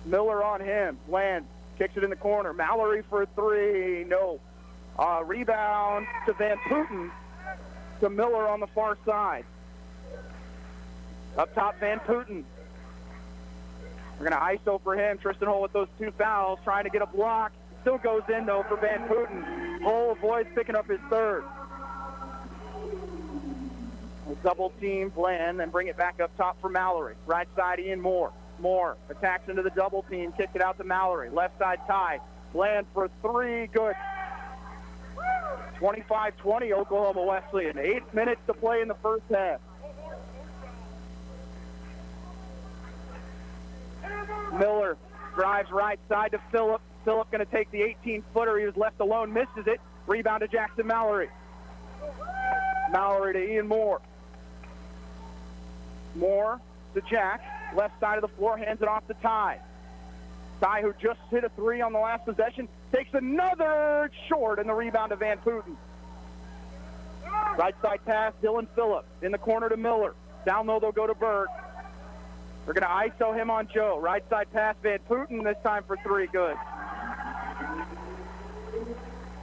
Speaker 3: Miller on him. Bland kicks it in the corner. Mallory for 3. No. Rebound to Van Putten. To Miller on the far side. Up top, Van Putten. We're going to ISO for him. Tristan Hull with those 2 fouls, trying to get a block. Still goes in, though, for Van Putten. Hull avoids picking up his 3rd. We'll double team Bland and bring it back up top for Mallory. Right side, Ian Moore. Moore attacks into the double team, kicks it out to Mallory. Left side, Ty. Bland for 3, good. 25-20, Oklahoma Wesleyan. 8 minutes to play in the first half. Miller drives right side to Phillip. Phillip going to take the 18-footer. He was left alone, misses it. Rebound to Jackson Mallory. Mallory to Ian Moore. Moore to Jack. Left side of the floor, hands it off to Ty. Ty, who just hit a 3 on the last possession, takes another short, and the rebound to Van Putten. Right side pass, Dylan Phillip. In the corner to Miller. Down low, they'll go to Bird. We're going to ISO him on Joe. Right side pass, Van Putten, this time for 3, good.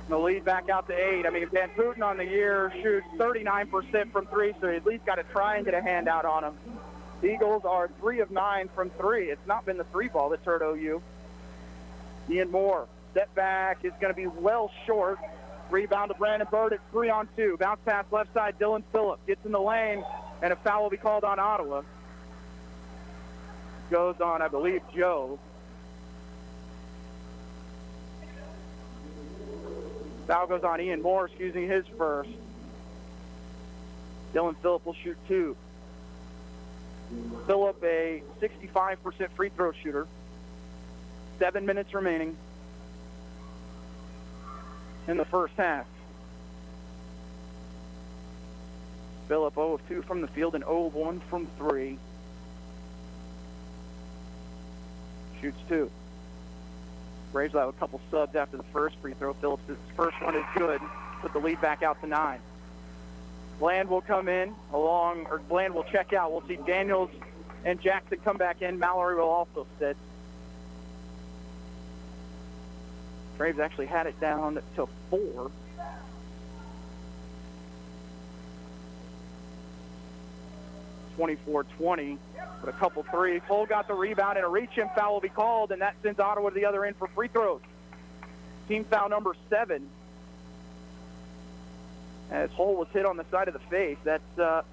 Speaker 3: The lead back out to 8. I mean, Van Putten on the year shoots 39% from 3, so you at least got to try and get a handout on him. The Eagles are 3 of 9 from 3. It's not been the 3 ball that's hurt OU. Ian Moore, step back, is going to be well short. Rebound to Brandon Bird at 3-on-2. Bounce pass left side, Dylan Phillip gets in the lane, and a foul will be called on Ottawa. Goes on, I believe, Joe. Foul goes on Ian Moore, excusing his first. Dylan Phillip will shoot 2. Phillip, a 65% free throw shooter. 7 minutes remaining in the first half. Phillip 0 of 2 from the field and 0 of 1 from 3. Shoots 2. Braves will have a couple subs after the first free throw. Phillip's first one is good. Put the lead back out to 9. Bland will come in Bland will check out. We'll see Daniels and Jackson come back in. Mallory will also sit. Braves actually had it down to 4. (24-20), but a couple threes. Hull got the rebound, and a reach-in foul will be called, and that sends Ottawa to the other end for free throws. Team foul number 7. As Hull was hit on the side of the face. That's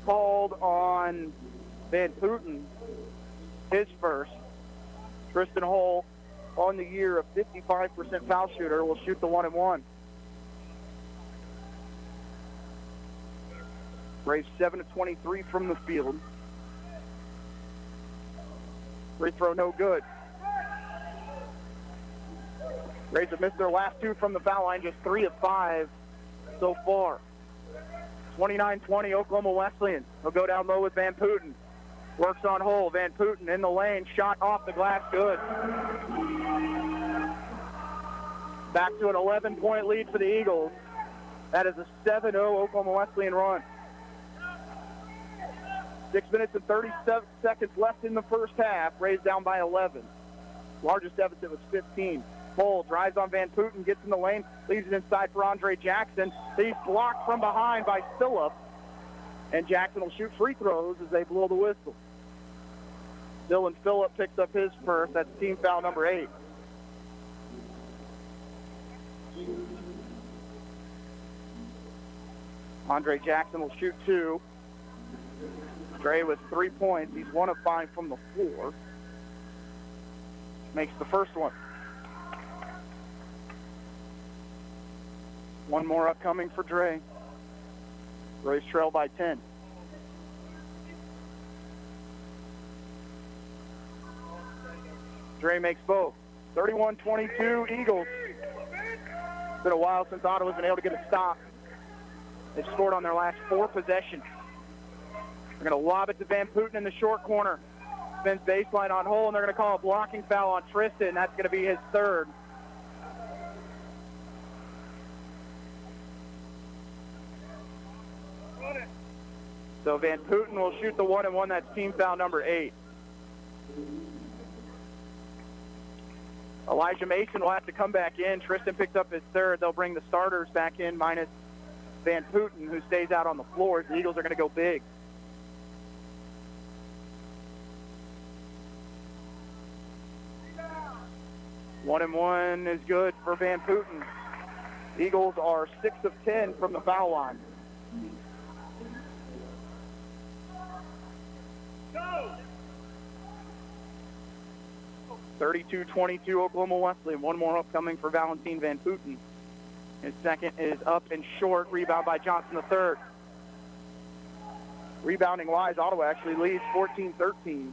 Speaker 3: called on Van Putten, his first. Tristan Hull, on the year, a 55% foul shooter, will shoot the 1-and-1. Braves 7 of 23 from the field. Free throw no good. Braves have missed their last 2 from the foul line, just 3 of 5 so far. 29-20, Oklahoma Wesleyan. He'll go down low with Van Putten. Works on Hull. Van Putten in the lane. Shot off the glass. Good. Back to an 11-point lead for the Eagles. That is a 7-0 Oklahoma Wesleyan run. 6 minutes and 37 seconds left in the first half. Rays down by 11. Largest deficit was 15. Cole drives on Van Putten, gets in the lane, leaves it inside for Andre Jackson. He's blocked from behind by Phillip. And Jackson will shoot free throws as they blow the whistle. Dylan Phillip picks up his first. That's team foul number 8. Andre Jackson will shoot 2. Dre with 3 points. He's 1 of 5 from the floor. Makes the first one. One more upcoming for Dre. Rays trail by 10. Dre makes both. 31-22 Eagles. It's been a while since Ottawa's been able to get a stop. They've scored on their last 4 possessions. They're going to lob it to Van Putten in the short corner. Spins baseline on hole, and they're going to call a blocking foul on Tristan. That's going to be his 3rd. So Van Putten will shoot the 1-and-1. That's team foul number 8. Elijah Mason will have to come back in. Tristan picks up his 3rd. They'll bring the starters back in minus Van Putten, who stays out on the floor. The Eagles are going to go big. One and one is good for Van Putten. Eagles are 6 of 10 from the foul line. Go! 32-22 Oklahoma Wesleyan. One more upcoming for Valentin Van Putten. His second is up and short. Rebound by Johnson III. Rebounding-wise, Ottawa actually leads 14-13.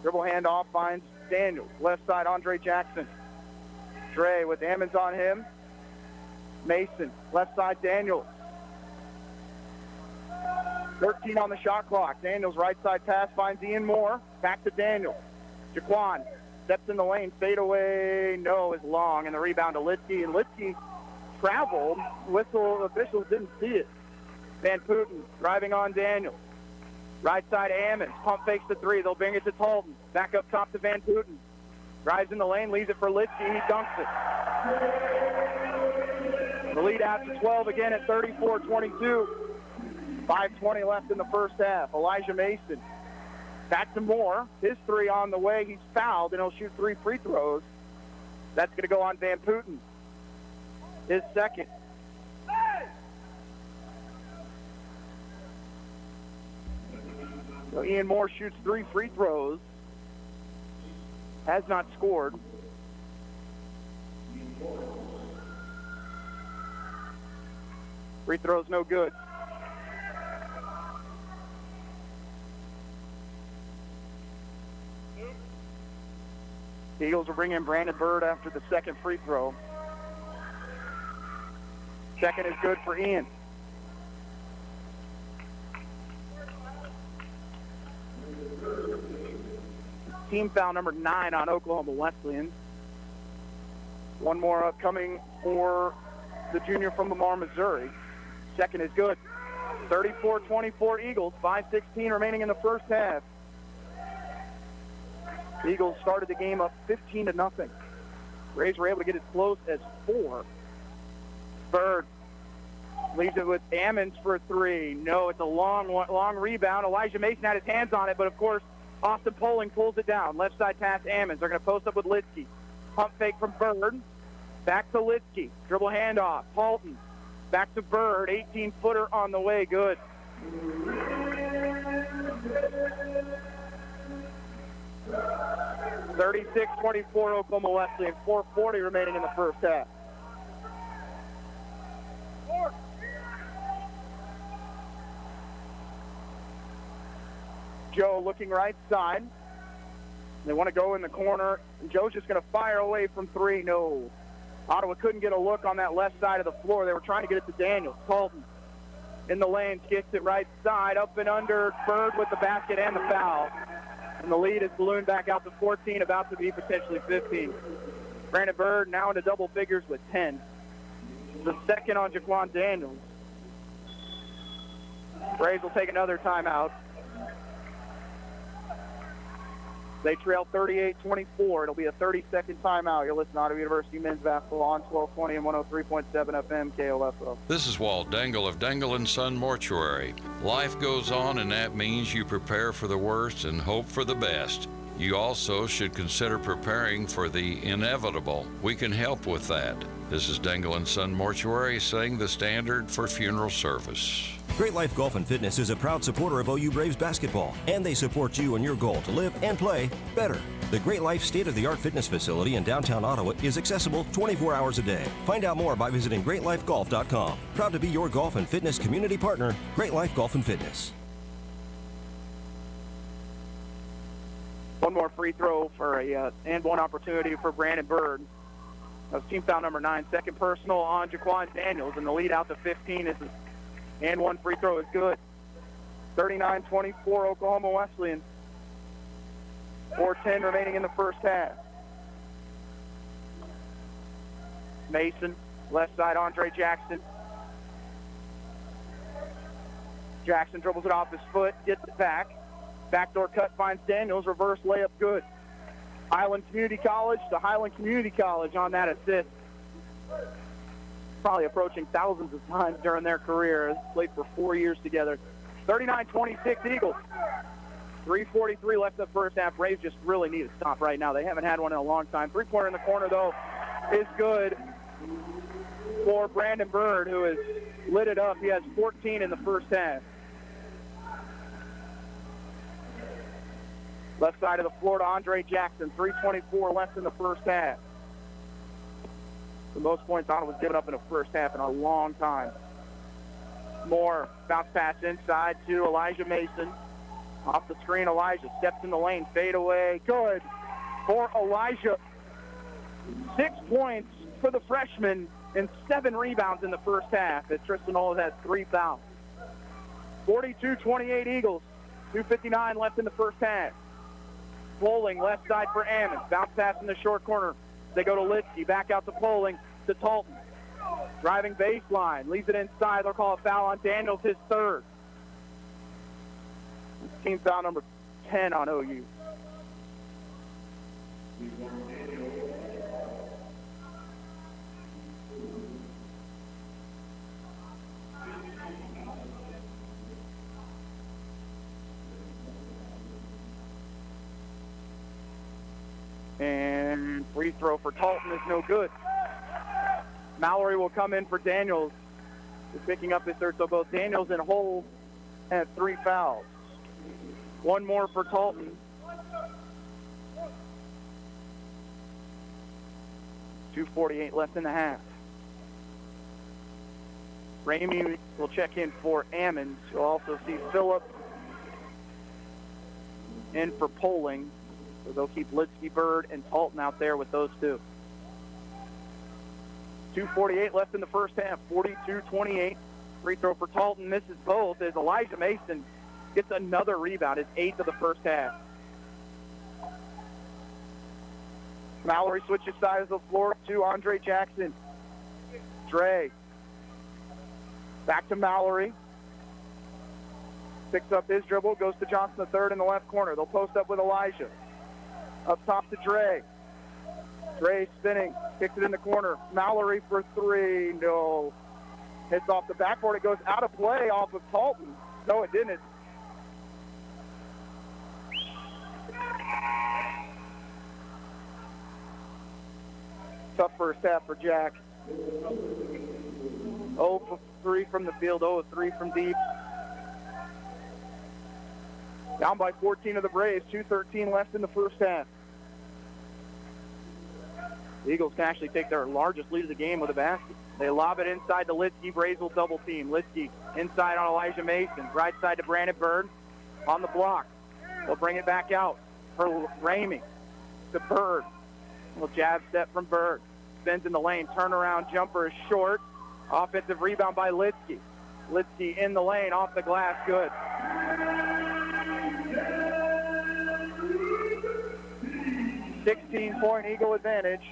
Speaker 3: Dribble handoff finds Daniels. Left side, Andre Jackson. Dre with Ammons on him. Mason. Left side, Daniels. 13 on the shot clock. Daniels right side pass finds Ian Moore. Back to Daniels. Jaquan steps in the lane. Fade away. No is long. And the rebound to Litsky. And Litsky traveled. Whistle officials didn't see it. Van Putten driving on Daniels. Right side Ammons. Pump fakes the 3. They'll bring it to Talton. Back up top to Van Putten. Drives in the lane. Leaves it for Litsky. He dunks it. The lead out to 12 again at 34-22. 5:20 left in the first half. Elijah Mason. Back to Moore. His 3 on the way. He's fouled, and he'll shoot 3 free throws. That's going to go on Van Putten. His second. So Ian Moore shoots 3 free throws. Has not scored. Free throws no good. The Eagles will bring in Brandon Bird after the second free throw. Second is good for Ian. Team foul number 9 on Oklahoma Wesleyan. One more upcoming for the junior from Lamar, Missouri. Second is good. 34-24 Eagles, 5:16 remaining in the first half. The Eagles started the game up 15-0. Rays were able to get as close as 4. Bird leaves it with Ammons for a 3. No, it's a long rebound. Elijah Mason had his hands on it, but of course, Austin Poling pulls it down. Left side pass Ammons. They're going to post up with Litsky. Pump fake from Bird. Back to Litsky. Dribble handoff. Halton. Back to Bird. 18-footer on the way. Good. (36-24) Oklahoma Wesleyan. 4:40 remaining in the first half. Joe looking right side. They want to go in the corner. And Joe's just going to fire away from 3. No. Ottawa couldn't get a look on that left side of the floor. They were trying to get it to Daniels. Colton in the lane, kicks it right side, up and under. Bird with the basket and the foul. And the lead is ballooned back out to 14, about to be potentially 15. Brandon Bird now into double figures with 10. The second on Jaquan Daniels. Braves will take another timeout. They trail 38-24. It'll be a 30-second timeout. You're listening to Ottawa University men's basketball on 1220 and 103.7 FM KOFO.
Speaker 14: This is Walt Dangle of Dangle & Son Mortuary. Life goes on, and that means you prepare for the worst and hope for the best. You also should consider preparing for the inevitable. We can help with that. This is Dangle & Son Mortuary, setting the standard for funeral service.
Speaker 2: Great Life Golf and Fitness is a proud supporter of OU Braves basketball, and they support you in your goal to live and play better. The Great Life state-of-the-art fitness facility in downtown Ottawa is accessible 24 hours a day. Find out more by visiting greatlifegolf.com. Proud to be your golf and fitness community partner, Great Life Golf and Fitness.
Speaker 3: One more free throw for a and one opportunity for Brandon Bird. That was team foul number 9. Second personal on Jaquan Daniels, and the lead out to 15 is and one free throw is good. 39-24 Oklahoma Wesleyan. 4:10 remaining in the first half. Mason, left side, Andre Jackson. Jackson dribbles it off his foot, gets it back. Backdoor cut finds Daniels, reverse layup good. Highland Community College to Highland Community College on that assist. Probably approaching thousands of times during their career. Played for 4 years together. 39-26 Eagles. 3:43 left in the first half. Braves just really need to stop right now. They haven't had one in a long time. Three-pointer in the corner, though, is good for Brandon Bird, who has lit it up. He has 14 in the first half. Left side of the floor to Andre Jackson. 3:24 left in the first half. The most points Ottawa's given up in the first half in a long time. Moore, bounce pass inside to Elijah Mason. Off the screen, Elijah steps in the lane, fade away. Good for Elijah. 6 points for the freshman and 7 rebounds in the first half, as Tristan Olds has 3 fouls. 42-28 Eagles. 2:59 left in the first half. Poling, left side for Ammons. Bounce pass in the short corner. They go to Litsky. Back out to Poling to Talton. Driving baseline. Leaves it inside. They'll call a foul on Daniels, his third. Team foul number 10 on OU. And free throw for Talton is no good. Mallory will come in for Daniels. He's picking up his third, so both Daniels and Holt have 3 fouls. One more for Talton. 2:48 left in the half. Ramey will check in for Ammons. You'll also see Phillip in for Poling. So they'll keep Litsky, Bird, and Talton out there with those two. 2:48 left in the first half. 42-28. Free throw for Talton misses both as Elijah Mason gets another rebound. His 8th of the first half. Mallory switches sides of the floor to Andre Jackson. Dre. Back to Mallory. Picks up his dribble, goes to Johnson the third in the left corner. They'll post up with Elijah. Up top to Dre. Dre spinning, kicks it in the corner. Mallory for 3, no. Hits off the backboard, it goes out of play off of Talton. No, it didn't. Tough first half for Jack. 0 for 3 from the field, 0 of 3 from deep. Down by 14 of the Braves, 2:13 left in the first half. The Eagles can actually take their largest lead of the game with a basket. They lob it inside to Litsky. Braves will double team. Litsky inside on Elijah Mason. Right side to Brandon Bird on the block. They'll bring it back out for Ramey to Bird. Little jab step from Bird. Spins in the lane. Turnaround jumper is short. Offensive rebound by Litsky. Litsky in the lane, off the glass, good. .16 Eagle advantage.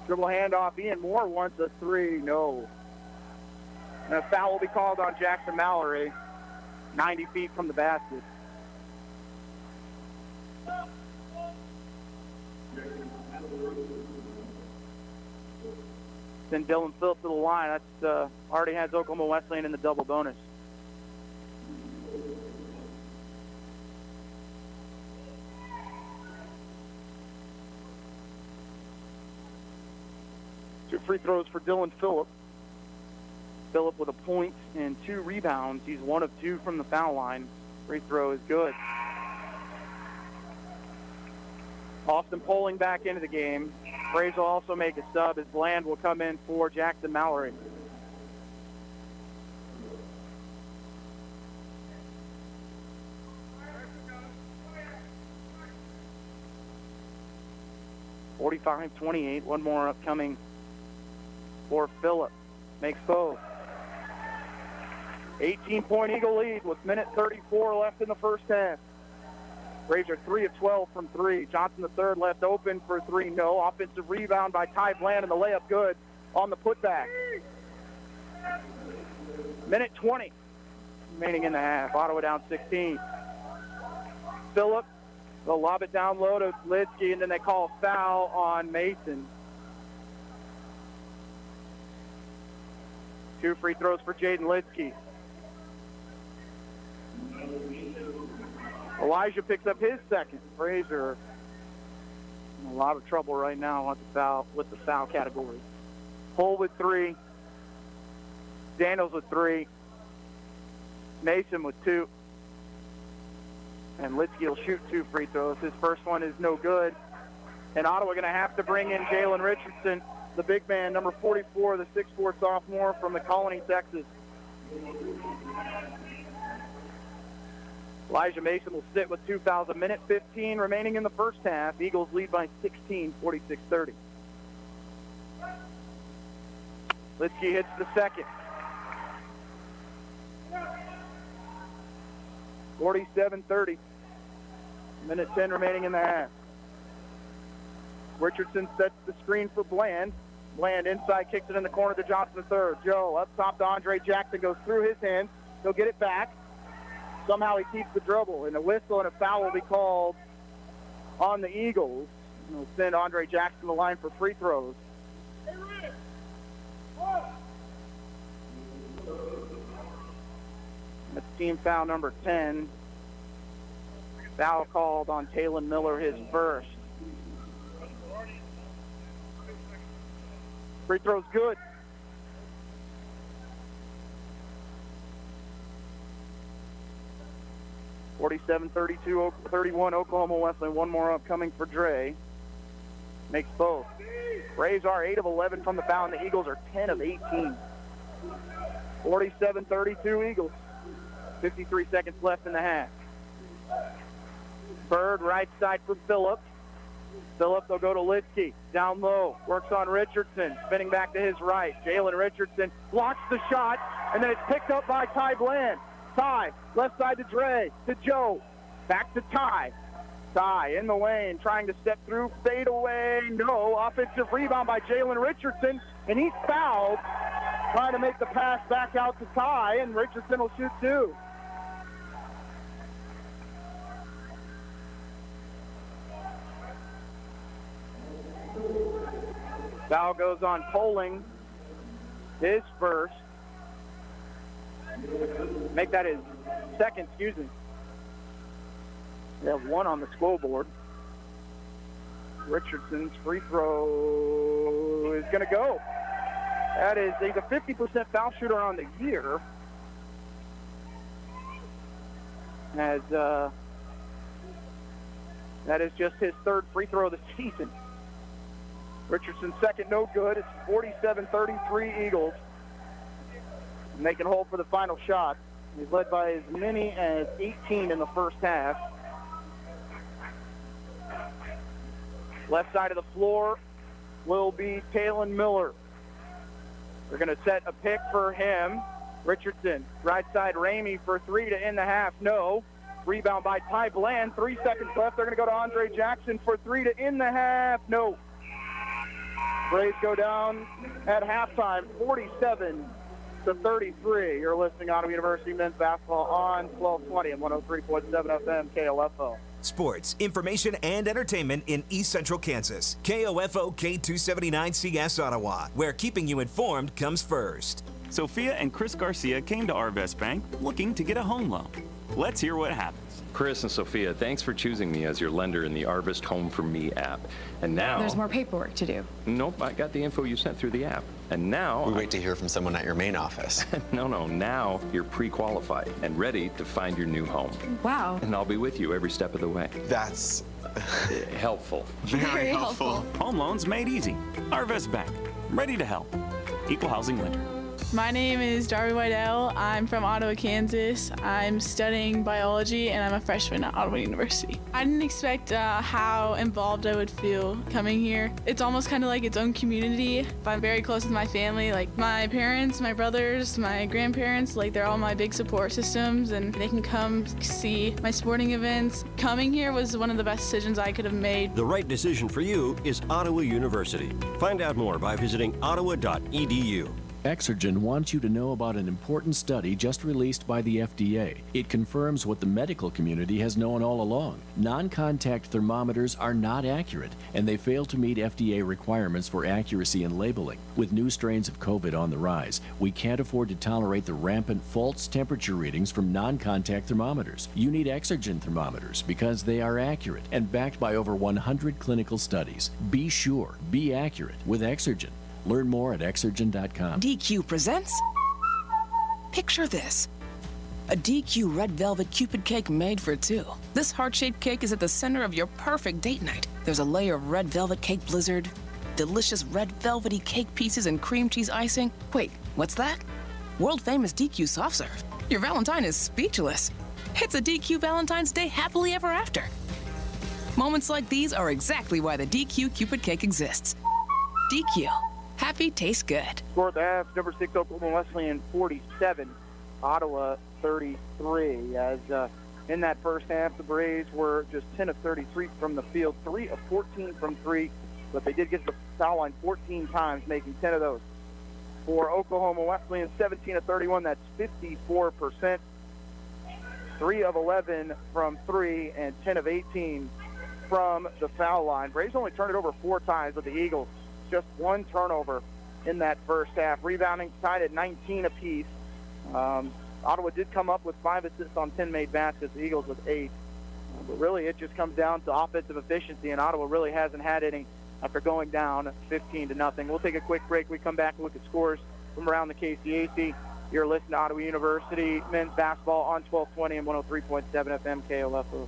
Speaker 3: Dribble handoff. Ian Moore wants a three. No. And a foul will be called on Jackson Mallory, 90 feet from the basket. Then Dylan Phillips to the line. That's already has Oklahoma Wesleyan in the double bonus. Two free throws for Dylan Phillip. Phillip with a point and 2 rebounds. He's 1 of 2 from the foul line. Free throw is good. Austin Poling back into the game. Braves will also make a sub as Bland will come in for Jackson Mallory. (45-28). One more upcoming for Phillip. Makes both. 18-point Eagle lead with minute 34 left in the first half. Braves are 3 of 12 from 3. Johnson the third left open for 3. No. Offensive rebound by Ty Bland and the layup good on the putback. Minute 20 remaining in the half. Ottawa down 16. Phillip, they'll lob it down low to Lidsky, and then they call a foul on Mason. 2 free throws for Jaden Lidsky. Elijah picks up his second. Frazier in a lot of trouble right now with the foul category. Hull with 3. Daniels with 3. Mason with 2. And Lidsky will shoot 2 free throws. His first one is no good. And Ottawa going to have to bring in Jalen Richardson, the big man, number 44, the 6'4" sophomore from the Colony, Texas. Elijah Mason will sit with 2 fouls. A minute 15 remaining in the first half. Eagles lead by 16, 46-30. Lidsky hits the second. 47-30. Minute 10 remaining in the half. Richardson sets the screen for Bland. Bland inside, kicks it in the corner to Johnson III. Joe up top to Andre Jackson, goes through his hands. He'll get it back. Somehow he keeps the dribble, and a whistle and a foul will be called on the Eagles. It'll send Andre Jackson to the line for free throws. That's team foul number 10. Foul called on Talon Miller, his first. Free throw's good. (47-32, 31 Oklahoma Wesleyan. One more upcoming for Dre. Makes both. Braves are 8 of 11 from the foul, and the Eagles are 10 of 18. 47-32 Eagles. 53 seconds left in the half. Bird right side for Phillip. Phillip, they'll go to Lidsky. Down low. Works on Richardson. Spinning back to his right. Jalen Richardson blocks the shot, and then it's picked up by Ty Bland. Ty, left side to Dre, to Joe. Back to Ty. Ty in the lane, trying to step through. Fade away. No. Offensive rebound by Jalen Richardson, and he's fouled. Trying to make the pass back out to Ty, and Richardson will shoot 2. Foul goes on Poling, his first. Make that his second, excuse me. They have 1 on the scoreboard. Richardson's free throw is going to go. That is, he's a 50% foul shooter on the year. As that is just his 3rd free throw of the season. Richardson's second, no good. It's 47-33 Eagles. And they can hold for the final shot. He's led by as many as 18 in the first half. Left side of the floor will be Talon Miller. They're going to set a pick for him. Richardson, right side, Ramey for 3 to end the half. No. Rebound by Ty Bland. 3 seconds left. They're going to go to Andre Jackson for 3 to end the half. No. Braves go down at halftime, 47-33. You're listening to Ottawa University men's basketball on 1220 and 103.7 FM KOFO.
Speaker 15: Sports, information, and entertainment in East Central Kansas. KOFO K279CS Ottawa, where keeping you informed comes first.
Speaker 16: Sophia and Chris Garcia came to Arvest Bank looking to get a home loan. Let's hear what happens.
Speaker 17: Chris and Sophia, thanks for choosing me as your lender in the Arvest Home for Me app. And now...
Speaker 18: There's more paperwork to do.
Speaker 17: Nope, I got the info you sent through the app. And now...
Speaker 19: We wait to hear from someone at your main office.
Speaker 17: No, now you're pre-qualified and ready to find your new home.
Speaker 18: Wow.
Speaker 17: And I'll be with you every step of the way.
Speaker 19: That's...
Speaker 17: helpful.
Speaker 18: Very helpful.
Speaker 16: Home loans made easy. Arvest Bank, ready to help. Equal housing lender.
Speaker 20: My name is Darby Whitell. I'm from Ottawa, Kansas. I'm studying biology and I'm a freshman at Ottawa University. I didn't expect how involved I would feel coming here. It's almost kind of like its own community. I'm very close with my family, like my parents, my brothers, my grandparents, like they're all my big support systems and they can come see my sporting events. Coming here was one of the best decisions I could have made.
Speaker 2: The right decision for you is Ottawa University. Find out more by visiting ottawa.edu.
Speaker 21: Exergen wants you to know about an important study just released by the FDA. It confirms what the medical community has known all along. Non-contact thermometers are not accurate, and they fail to meet FDA requirements for accuracy in labeling. With new strains of COVID on the rise, we can't afford to tolerate the rampant false temperature readings from non-contact thermometers. You need Exergen thermometers because they are accurate and backed by over 100 clinical studies. Be sure, be accurate with Exergen. Learn more at Exergen.com.
Speaker 22: DQ presents. Picture this. A DQ red velvet Cupid cake made for two. This heart-shaped cake is at the center of your perfect date night. There's a layer of red velvet cake blizzard, delicious red velvety cake pieces and cream cheese icing. Wait, what's that? World famous DQ soft serve. Your Valentine is speechless. It's a DQ Valentine's Day happily ever after. Moments like these are exactly why the DQ Cupid cake exists. DQ. Happy tastes good.
Speaker 3: Score at the half, number 6 Oklahoma Wesleyan 47, Ottawa 33. As in that first half, the Braves were just 10 of 33 from the field, 3 of 14 from 3, but they did get to the foul line 14 times, making 10 of those. For Oklahoma Wesleyan, 17 of 31, that's 54%. 3 of 11 from 3 and 10 of 18 from the foul line. Braves only turned it over 4 times with the Eagles. Just 1 turnover in that first half. Rebounding tied at 19 apiece. Ottawa did come up with 5 assists on 10 made baskets, the Eagles with 8. But really, it just comes down to offensive efficiency, and Ottawa really hasn't had any after going down 15-0. We'll take a quick break. We come back and look at scores from around the KCAC. You're listening to Ottawa University men's basketball on 1220 and 103.7 FM KOFO.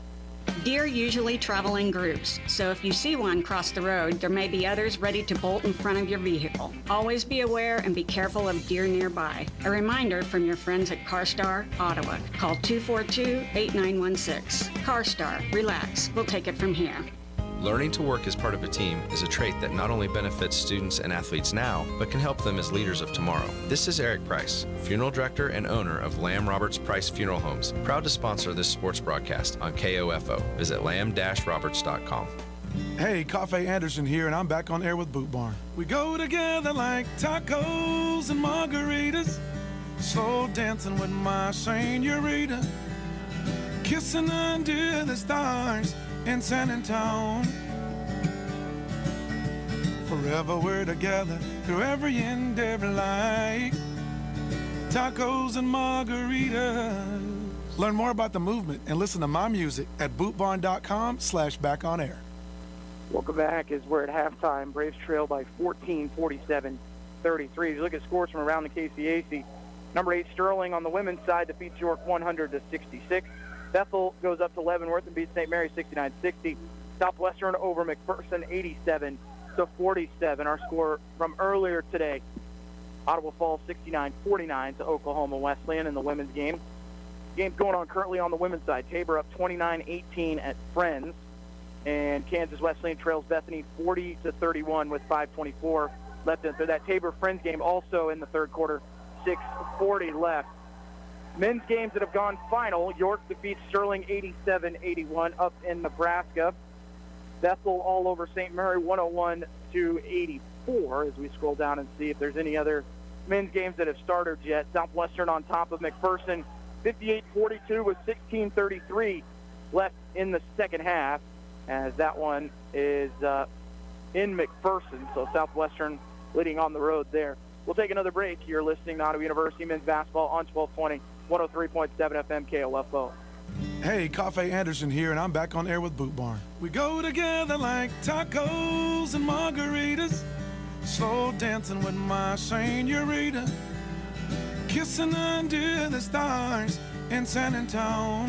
Speaker 23: Deer usually travel in groups, so if you see one cross the road, there may be others ready to bolt in front of your vehicle. Always be aware and be careful of deer nearby. A reminder from your friends at CarStar Ottawa. Call 242-8916. CarStar, relax. We'll take it from here.
Speaker 1: Learning to work as part of a team is a trait that not only benefits students and athletes now, but can help them as leaders of tomorrow. This is Eric Price, Funeral Director and owner of Lamb Roberts Price Funeral Homes, proud to sponsor this sports broadcast on KOFO. Visit lamb-roberts.com.
Speaker 24: Hey, Cafe Anderson here, and I'm back on air with Boot Barn. We go together like tacos and margaritas, slow dancing with my senorita, kissing under the stars in San Antonio. Forever we're together through every end of life. Tacos and margaritas. Learn more about the movement and listen to my music at bootbarn.com/backonair.
Speaker 3: Welcome back as we're at halftime. Braves trail by 14, 47-33. If you look at scores from around the KCAC, number 8 Sterling on the women's side defeats York 100-66. Bethel goes up to Leavenworth and beats St. Mary 69-60. Southwestern over McPherson 87-47. Our score from earlier today, Ottawa falls 69-49 to Oklahoma Wesleyan in the women's game. Game's going on currently on the women's side. Tabor up 29-18 at Friends. And Kansas Wesleyan trails Bethany 40-31 with 5:24 left in. So that Tabor-Friends game also in the third quarter, 6:40 left. Men's games that have gone final, York defeats Sterling 87-81 up in Nebraska. Bethel all over St. Mary 101-84. 4 as we scroll down and see if there's any other men's games that have started yet. Southwestern on top of McPherson, 58-42 with 16:33 left in the second half, as that one is in McPherson. So Southwestern leading on the road there. We'll take another break. You're listening to Ottawa University men's basketball on 1220, 103.7 FM KOFO.
Speaker 24: Hey, Cafe Anderson here, and I'm back on air with Boot Barn. We go together like tacos and margaritas, slow dancing with my senorita, kissing under the stars in San Antonio.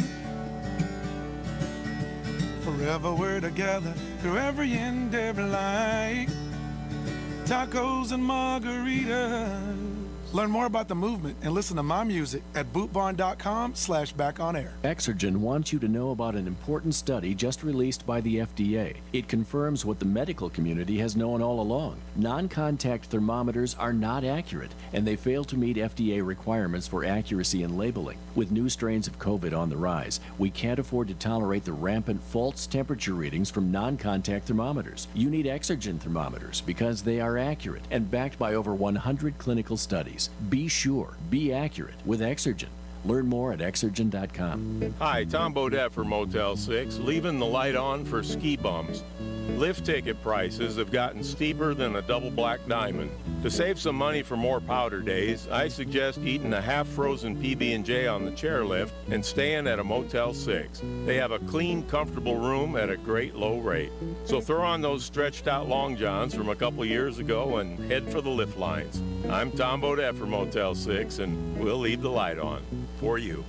Speaker 24: Forever we're together through every endeavor like tacos and margaritas. Learn more about the movement and listen to my music at bootbarn.com/backonair.
Speaker 21: Exergen wants you to know about an important study just released by the FDA. It confirms what the medical community has known all along. Non-contact thermometers are not accurate, and they fail to meet FDA requirements for accuracy in labeling. With new strains of COVID on the rise, we can't afford to tolerate the rampant false temperature readings from non-contact thermometers. You need Exergen thermometers because they are accurate and backed by over 100 clinical studies. Be sure, be accurate with Exergen. Learn more at Exergen.com.
Speaker 4: Hi, Tom Bodette for Motel 6, leaving the light on for ski bums. Lift ticket prices have gotten steeper than a double black diamond. To save some money for more powder days, I suggest eating a half-frozen PB&J on the chairlift and staying at a Motel 6. They have a clean, comfortable room at a great low rate. So throw on those stretched-out long johns from a couple years ago and head for the lift lines. I'm Tom Bodette for Motel 6, and we'll leave the light on for you.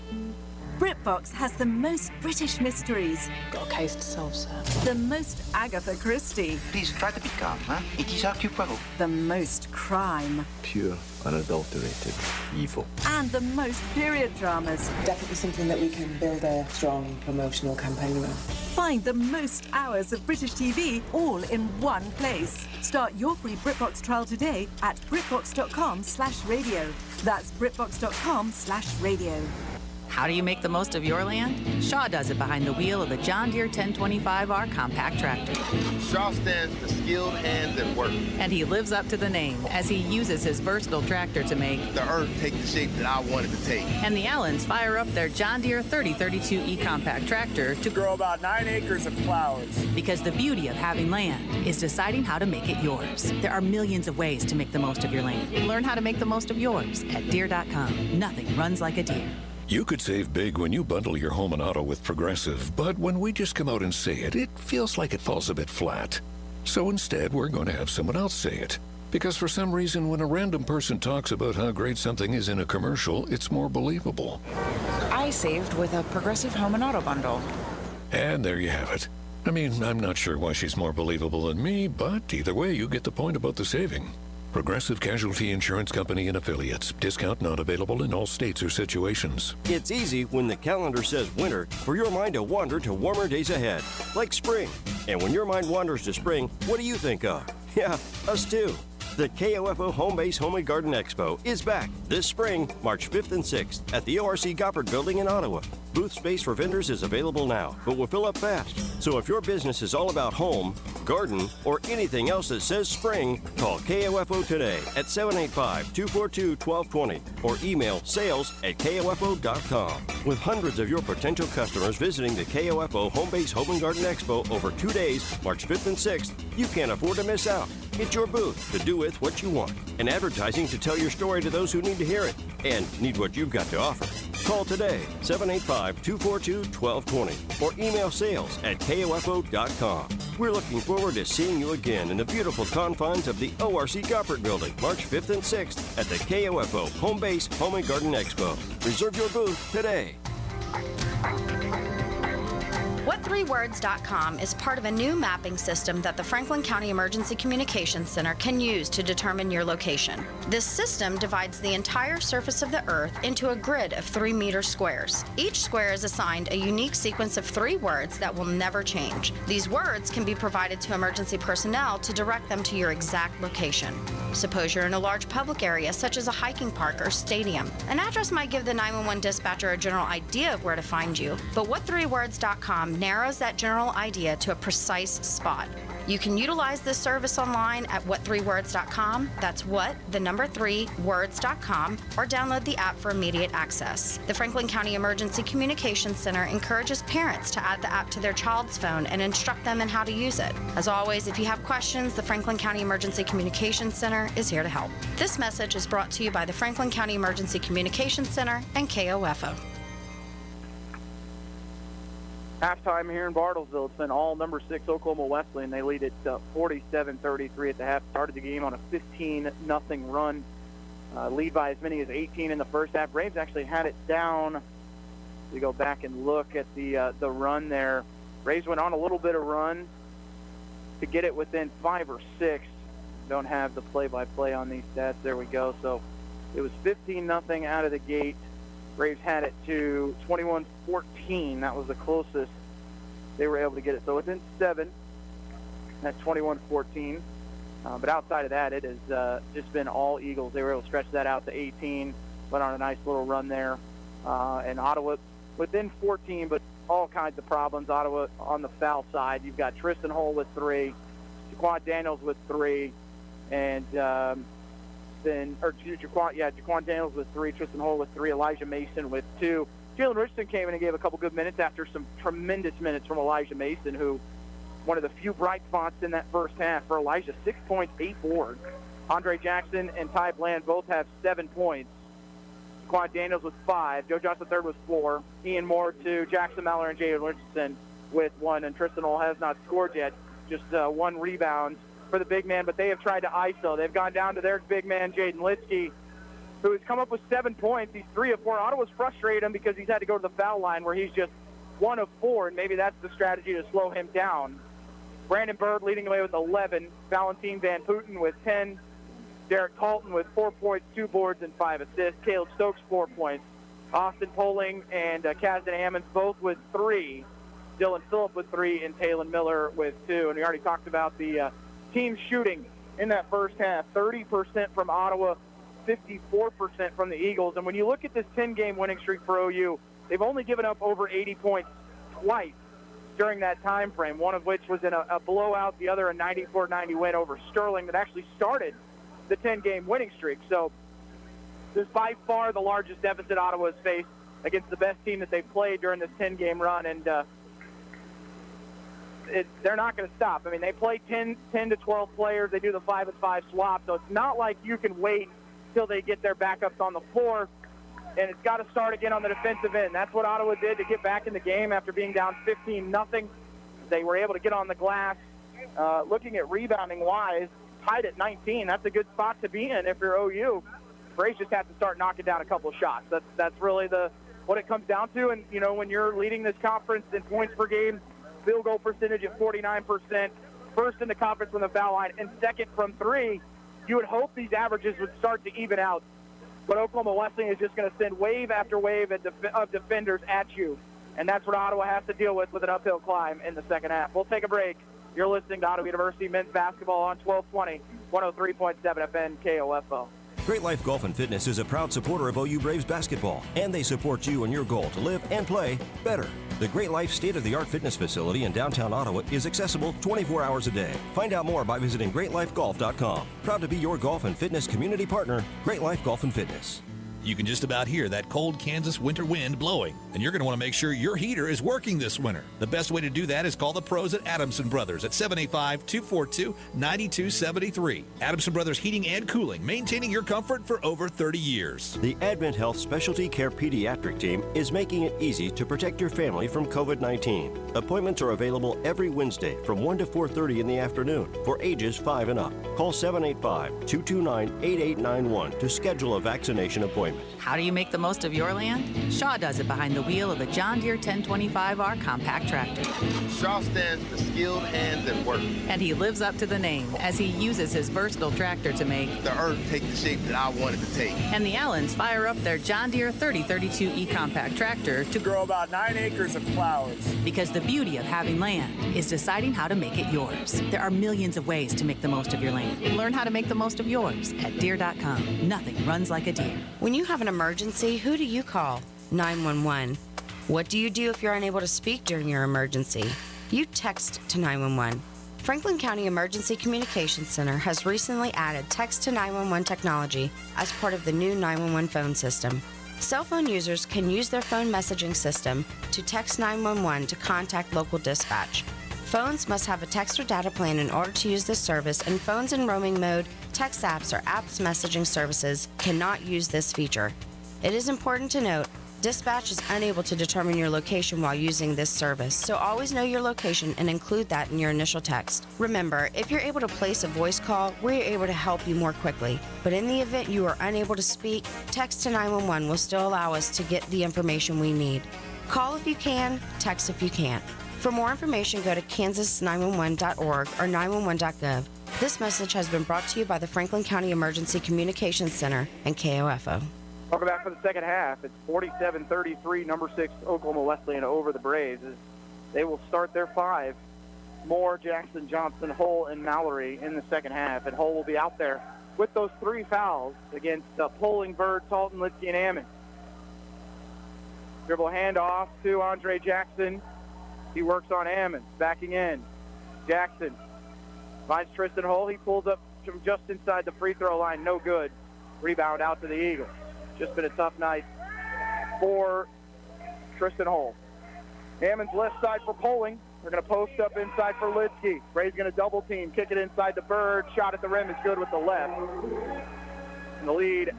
Speaker 5: BritBox has the most British mysteries.
Speaker 6: Got a case to solve, sir.
Speaker 5: The most Agatha Christie.
Speaker 6: Please try to be calm, huh? It is Hercule Poirot.
Speaker 5: The most crime.
Speaker 7: Pure, unadulterated evil.
Speaker 5: And the most period dramas.
Speaker 6: Definitely something that we can build a strong promotional campaign around.
Speaker 5: Find the most hours of British TV all in one place. Start your free BritBox trial today at BritBox.com/radio. That's BritBox.com/radio.
Speaker 25: How do you make the most of your land? Shaw does it behind the wheel of a John Deere 1025R compact tractor.
Speaker 26: Shaw stands for skilled hands at work.
Speaker 25: And he lives up to the name as he uses his versatile tractor to make
Speaker 26: the earth take the shape that I wanted to take.
Speaker 25: And the Allens fire up their John Deere 3032E compact tractor to
Speaker 27: grow about 9 acres of flowers.
Speaker 25: Because the beauty of having land is deciding how to make it yours. There are millions of ways to make the most of your land. Learn how to make the most of yours at Deere.com. Nothing runs like a Deere.
Speaker 28: You could save big when you bundle your home and auto with Progressive, but when we just come out and say it, it feels like it falls a bit flat. So instead, we're going to have someone else say it. Because for some reason, when a random person talks about how great something is in a commercial, it's more believable.
Speaker 6: I saved with a Progressive home and auto bundle.
Speaker 28: And there you have it. I mean, I'm not sure why she's more believable than me, but either way, you get the point about the saving. Progressive Casualty Insurance Company and Affiliates. Discount not available in all states or situations.
Speaker 2: It's easy when the calendar says winter for your mind to wander to warmer days ahead, like spring. And when your mind wanders to spring, what do you think of? Yeah, us too. The KOFO Home Base Home and Garden Expo is back this spring, March 5th and 6th at the ORC Goppert Building in Ottawa. Booth space for vendors is available now, but will fill up fast. So if your business is all about home, garden, or anything else that says spring, call KOFO today at 785-242-1220 or email sales@kofo.com. With hundreds of your potential customers visiting the KOFO Home Base Home and Garden Expo over 2 days, March 5th and 6th, you can't afford to miss out. It's your booth to do with what you want, and advertising to tell your story to those who need to hear it and need what you've got to offer. Call today, 785-242-1220, or email sales@kofo.com. We're looking forward to seeing you again in the beautiful confines of the ORC Goppert Building, March 5th and 6th at the KOFO Home Base Home and Garden Expo. Reserve your booth today.
Speaker 12: What3words.com is part of a new mapping system that the Franklin County Emergency Communications Center can use to determine your location. This system divides the entire surface of the Earth into a grid of 3-meter squares. Each square is assigned a unique sequence of 3 words that will never change. These words can be provided to emergency personnel to direct them to your exact location. Suppose you're in a large public area, such as a hiking park or stadium. An address might give the 911 dispatcher a general idea of where to find you, but What3words.com narrows that general idea to a precise spot. You can utilize this service online at what3words.com. That's what3words.com, or download the app for immediate access. The Franklin County Emergency Communications Center encourages parents to add the app to their child's phone and instruct them in how to use it. As always, if you have questions, the Franklin County Emergency Communications Center is here to help. This message is brought to you by the Franklin County Emergency Communications Center and KOFO.
Speaker 3: Halftime here in Bartlesville. It's been all number 6 Oklahoma Wesleyan. They lead it 47-33 at the half. Started the game on a 15-0 run. Lead by as many as 18 in the first half. Braves actually had it down. We go back and look at the run there. Braves went on a little bit of run to get it within 5 or 6. Don't have the play-by-play on these stats. There we go. So it was 15-0 out of the gate. Braves had it to 21-14. That was the closest they were able to get it. So within 7 at 21-14. But outside of that, it has just been all Eagles. They were able to stretch that out to 18. Went on a nice little run there. And Ottawa within 14, but all kinds of problems. Ottawa on the foul side. You've got Tristan Hull with 3, Jaquan Daniels with 3, and Jaquan Daniels with 3, Tristan Hull with 3, Elijah Mason with 2. Jalen Richardson came in and gave a couple good minutes after some tremendous minutes from Elijah Mason, who one of the few bright spots in that first half. For Elijah, 6 points, 8 boards. Andre Jackson and Ty Bland both have 7 points. Jaquan Daniels with 5. Joe Johnson III with 4. Ian Moore 2. Jackson Mallor and Jalen Richardson with 1. And Tristan Hull has not scored yet. Just 1 rebound for the big man, but they have tried to ISO. They've gone down to their big man, Jaden Litsky, who has come up with 7 points. He's 3 of 4. Ottawa's frustrated him because he's had to go to the foul line where he's just 1 of 4, and maybe that's the strategy to slow him down. Brandon Bird leading away with 11. Valentin Van Putten with 10. Derek Talton with 4 points, 2 boards, and 5 assists. Caleb Stokes, 4 points. Austin Poling and Kazdan Ammons both with 3. Dylan Phillip with 3, and Talon Miller with 2. And we already talked about the team shooting in that first half. 30% from Ottawa, 54% from the Eagles. And when you look at this 10-game winning streak for OU, they've only given up over 80 points twice during that time frame, one of which was in a blowout, the other a 94-90 win over Sterling that actually started the 10-game winning streak. So this is by far the largest deficit Ottawa has faced against the best team that they've played during this 10-game run, and they're not going to stop. I mean, they play 10 to 12 players. They do the 5-5 swap, so it's not like you can wait till they get their backups on the floor, and it's got to start again on the defensive end. That's what Ottawa did to get back in the game after being down 15-0. They were able to get on the glass. Looking at rebounding-wise, tied at 19. That's a good spot to be in if you're OU. Braves just have to start knocking down a couple of shots. That's really what it comes down to. And, you know, when you're leading this conference in points per game, field goal percentage at 49%, first in the conference from the foul line, and second from 3, you would hope these averages would start to even out. But Oklahoma Wesleyan is just going to send wave after wave of defenders at you. And that's what Ottawa has to deal with an uphill climb in the second half. We'll take a break. You're listening to Ottawa University men's basketball on 1220, 103.7 FM KOFO.
Speaker 2: Great Life Golf and Fitness is a proud supporter of OU Braves basketball, and they support you in your goal to live and play better. The Great Life state-of-the-art fitness facility in downtown Ottawa is accessible 24 hours a day. Find out more by visiting greatlifegolf.com. Proud to be your golf and fitness community partner, Great Life Golf and Fitness.
Speaker 8: You can just about hear that cold Kansas winter wind blowing, and you're going to want to make sure your heater is working this winter. The best way to do that is call the pros at Adamson Brothers at 785-242-9273. Adamson Brothers Heating and Cooling, maintaining your comfort for over 30 years.
Speaker 2: The Advent Health Specialty Care Pediatric Team is making it easy to protect your family from COVID-19. Appointments are available every Wednesday from 1 to 4:30 in the afternoon for ages 5 and up. Call 785-229-8891 to schedule a vaccination appointment.
Speaker 25: How do you make the most of your land? Shaw does it behind the wheel of a John Deere 1025R compact tractor.
Speaker 26: Shaw stands for skilled hands at work.
Speaker 25: And he lives up to the name as he uses his versatile tractor to make
Speaker 26: the earth take the shape that I wanted to take.
Speaker 25: And the Allens fire up their John Deere 3032E compact tractor to
Speaker 27: grow about 9 acres of flowers.
Speaker 25: Because the beauty of having land is deciding how to make it yours. There are millions of ways to make the most of your land. Learn how to make the most of yours at Deere.com. Nothing runs like a Deere.
Speaker 12: When you have an emergency, who do you call? 911. What do you do if you're unable to speak during your emergency? You text to 911. Franklin County Emergency Communications Center has recently added text to 911 technology as part of the new 911 phone system. Cell phone users can use their phone messaging system to text 911 to contact local dispatch. Phones must have a text or data plan in order to use this service, and phones in roaming mode, text apps, or apps messaging services cannot use this feature. It is important to note, dispatch is unable to determine your location while using this service, so always know your location and include that in your initial text. Remember, if you're able to place a voice call, we're able to help you more quickly. But in the event you are unable to speak, text to 911 will still allow us to get the information we need. Call if you can, text if you can't. For more information, go to kansas911.org or 911.gov. This message has been brought to you by the Franklin County Emergency Communications Center and KOFO.
Speaker 3: Welcome back for the second half. It's 47-33, number 6 Oklahoma Wesleyan over the Braves. They will start their 5. Moore, Jackson, Johnson, Hull, and Mallory in the second half. And Hull will be out there with those 3 fouls against Poling, Bird, Talton, Litsky, and Ammon. Dribble handoff to Andre Jackson. He works on Ammon, backing in. Jackson finds Tristan Hull. He pulls up from just inside the free throw line. No good. Rebound out to the Eagles. Just been a tough night for Tristan Hull. Ammon's left side for Poling. They're going to post up inside for Litsky. Ray's going to double team, kick it inside the Bird. Shot at the rim is good with the left. And the lead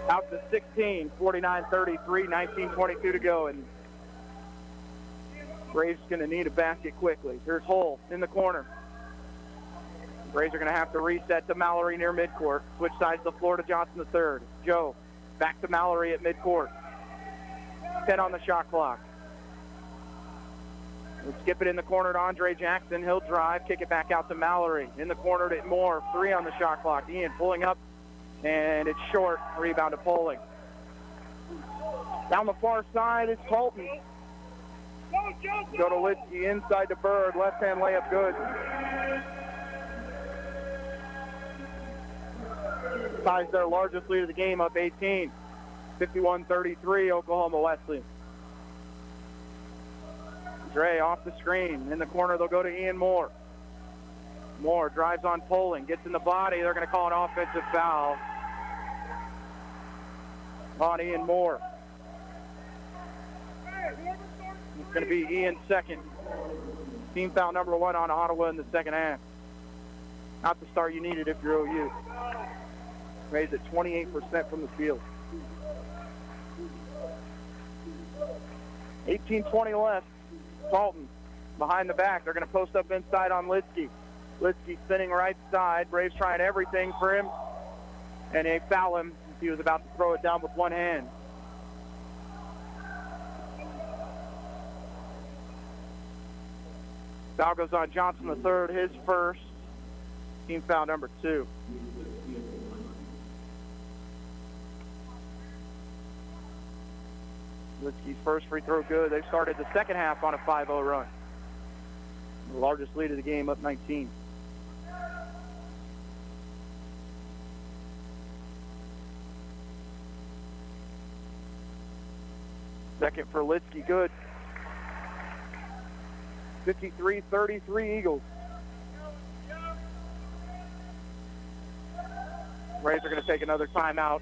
Speaker 3: out to 16, 49-33, 19:22 to go. And Braves going to need a basket quickly. Here's Hull in the corner. Braves are going to have to reset to Mallory near midcourt. Switch sides to Florida Johnson III. Joe back to Mallory at midcourt. 10 on the shot clock. We'll skip it in the corner to Andre Jackson. He'll drive, kick it back out to Mallory. In the corner to Moore. 3 on the shot clock. Ian pulling up, and it's short. Rebound to Poling. Down the far side is Talton. Go to Litsky inside to Bird. Left-hand layup good. Ties their largest lead of the game up 18. 51-33, Oklahoma Wesleyan. Dre off the screen. In the corner, they'll go to Ian Moore. Moore drives on Poling, gets in the body. They're going to call an offensive foul on Ian Moore. It's going to be Ian's second. Team foul number 1 on Ottawa in the second half. Not the start you needed if you're OU. Raised at 28% from the field. 18:20 left. Talton behind the back. They're going to post up inside on Litsky. Litsky spinning right side. Braves trying everything for him. And they foul him. He was about to throw it down with one hand. Foul goes on Johnson III, his first. Team foul number 2. Litsky's first free throw good. They've started the second half on a 5-0 run. The largest lead of the game, up 19. Second for Litsky, good. 53-33 Eagles. Braves are going to take another timeout.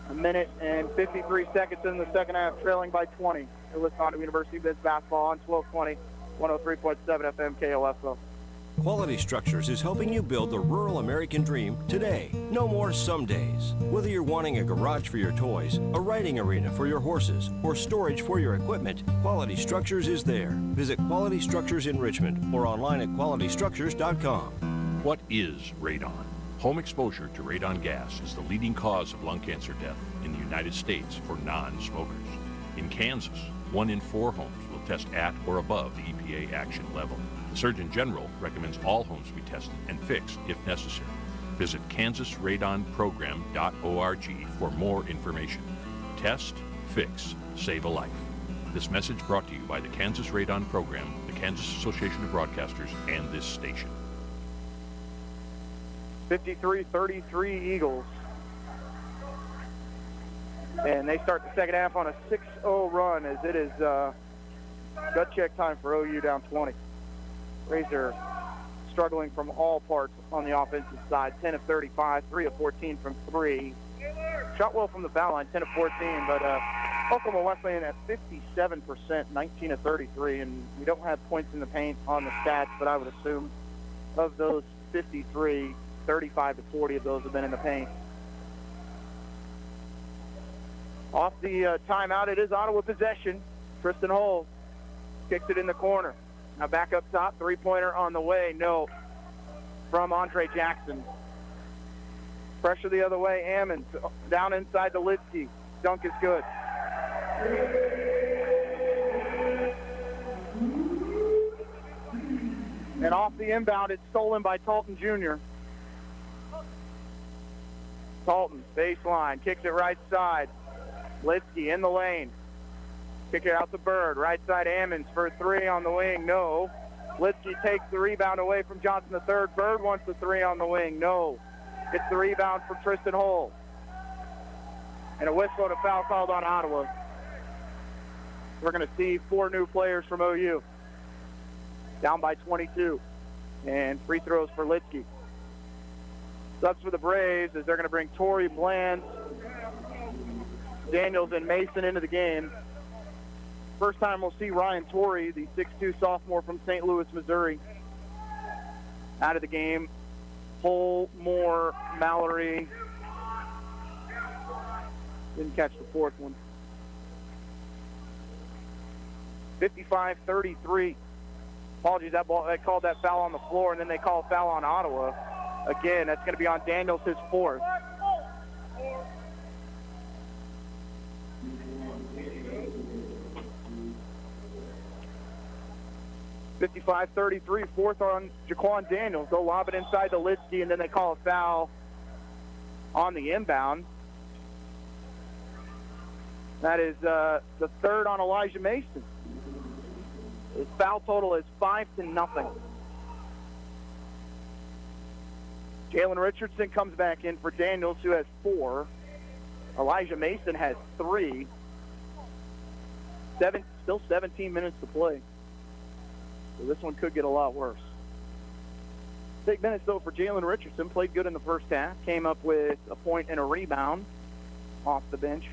Speaker 3: 1 minute and 53 seconds in the second half, trailing by 20. You're listening to University of Men's Basketball on 1220, 103.7 FM KOFO.
Speaker 2: Quality Structures is helping you build the rural American dream today. No more some days. Whether you're wanting a garage for your toys, a riding arena for your horses, or storage for your equipment, Quality Structures is there. Visit Quality Structures in Richmond or online at qualitystructures.com.
Speaker 9: What is radon? Home exposure to radon gas is the leading cause of lung cancer death in the United States for non-smokers. In Kansas, 1 in 4 homes will test at or above the EPA action level. The Surgeon General recommends all homes be tested and fixed if necessary. Visit kansasradonprogram.org for more information. Test, fix, save a life. This message brought to you by the Kansas Radon Program, the Kansas Association of Broadcasters, and this station.
Speaker 3: 53-33 Eagles. And they start the second half on a 6-0 run as it is gut check time for OU down 20. Razor struggling from all parts on the offensive side. 10 of 35, 3 of 14 from 3. Shot well from the foul line, 10 of 14, but Oklahoma Wesleyan at 57%, 19 of 33, and we don't have points in the paint on the stats, but I would assume of those 53, 35 to 40 of those have been in the paint. Off the timeout, it is Ottawa possession. Tristan Hull kicks it in the corner. Now back up top, three-pointer on the way. No, from Andre Jackson. Pressure the other way, Ammons down inside to Litsky. Dunk is good. And off the inbound, it's stolen by Talton Jr. Talton, baseline, kicks it right side. Litsky in the lane. Kick it out to Bird. Right side, Ammons for three on the wing. No. Litsky takes the rebound away from Johnson III. Bird wants the three on the wing. No. Gets the rebound from Tristan Hull. And a whistle and a foul called on Ottawa. We're going to see 4 new players from OU. Down by 22. And free throws for Litsky. Subs for the Braves as they're going to bring Torrey, Bland, Daniels, and Mason into the game. First time we'll see Ryan Torrey, the 6'2 sophomore from St. Louis, Missouri, out of the game. Hull, Moore, Mallory. Didn't catch the fourth one. 55-33. Apologies, they called that foul on the floor, and then they call a foul on Ottawa. Again, that's going to be on Daniels, his fourth. $55-33, fourth on Jaquan Daniels. They'll lob it inside to Litsky, and then they call a foul on the inbound. That is the third on Elijah Mason. His foul total is 5-0. Jalen Richardson comes back in for Daniels, who has 4. Elijah Mason has 3. Still 17 minutes to play. So this one could get a lot worse. Big minutes, though, for Jalen Richardson. Played good in the first half. Came up with a point and a rebound off the bench.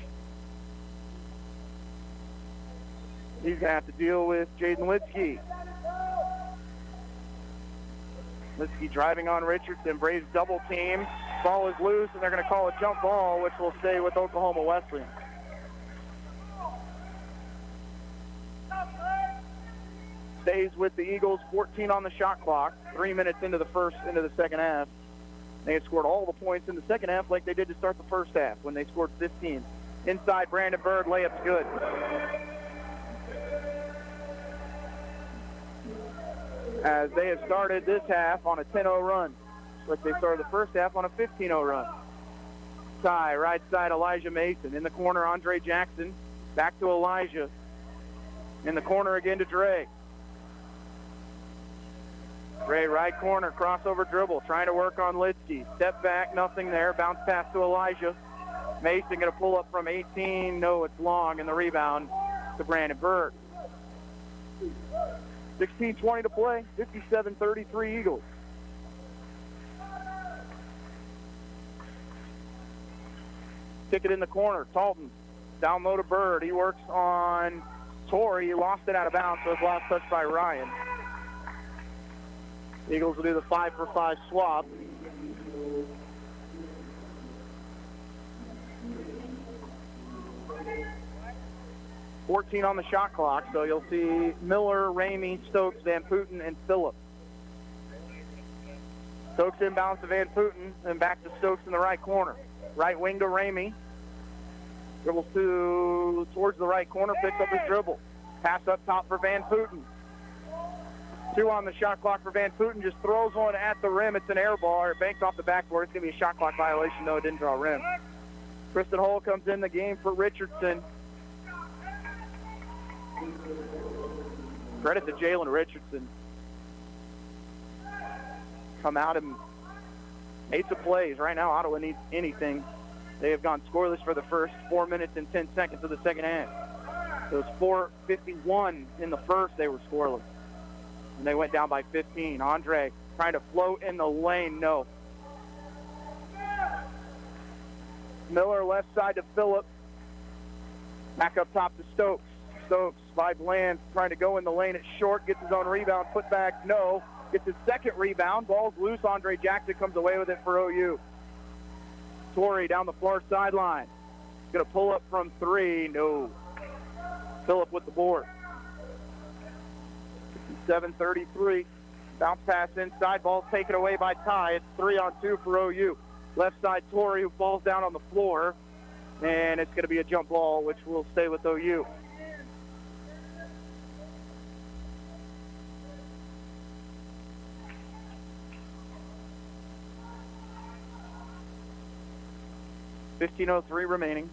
Speaker 3: He's going to have to deal with Jaden Litsky. Litsky driving on Richardson. Braves double team. Ball is loose, and they're going to call a jump ball, which will stay with Oklahoma Wesleyan. Stays with the Eagles, 14 on the shot clock, 3 minutes into the second half. They had scored all the points in the second half like they did to start the first half when they scored 15. Inside, Brandon Bird, layup's good. As they have started this half on a 10-0 run. Like they started the first half on a 15-0 run. Ty, right side, Elijah Mason. In the corner, Andre Jackson. Back to Elijah. In the corner again to Dre. Dre, right corner, crossover dribble. Trying to work on Litsky. Step back, nothing there. Bounce pass to Elijah. Mason going to pull up from 18. No, it's long. And the rebound to Brandon Bird. 16:20 to play. 57-33 Eagles. Kick it in the corner. Talton down low to Bird. He works on Torrey. He lost it out of bounds, so it's last touched by Ryan. Eagles will do the 5-for-5 swap. $14 on the shot clock, so you'll see Miller, Ramey, Stokes, Van Putten, and Phillips. Stokes inbounds to Van Putten, and back to Stokes in the right corner. Right wing to Ramey. Dribbles towards the right corner, picks up his dribble. Pass up top for Van Putten. 2 on the shot clock for Van Putten. Just throws one at the rim. It's an air ball, or it banks off the backboard. It's going to be a shot clock violation, though it didn't draw rim. Tristan Hull comes in the game for Richardson. Credit to Jalen Richardson. Come out and made some plays. Right now, Ottawa needs anything. They have gone scoreless for the first 4 minutes and 10 seconds of the second half. So it's 4:51 in the first. They were scoreless. And they went down by 15. Andre trying to float in the lane, no. Miller left side to Phillip. Back up top to Stokes. Stokes by Bland, trying to go in the lane. It's short, gets his own rebound, put back, no. Gets his second rebound. Ball's loose. Andre Jackson comes away with it for OU. Torrey down the far sideline. Going to pull up from three, no. Phillip with the board. 7:33. Bounce pass inside. Ball's taken away by Ty. It's 3-on-2 for OU. Left side Torrey, who falls down on the floor. And it's going to be a jump ball, which will stay with OU. .15:03 remaining.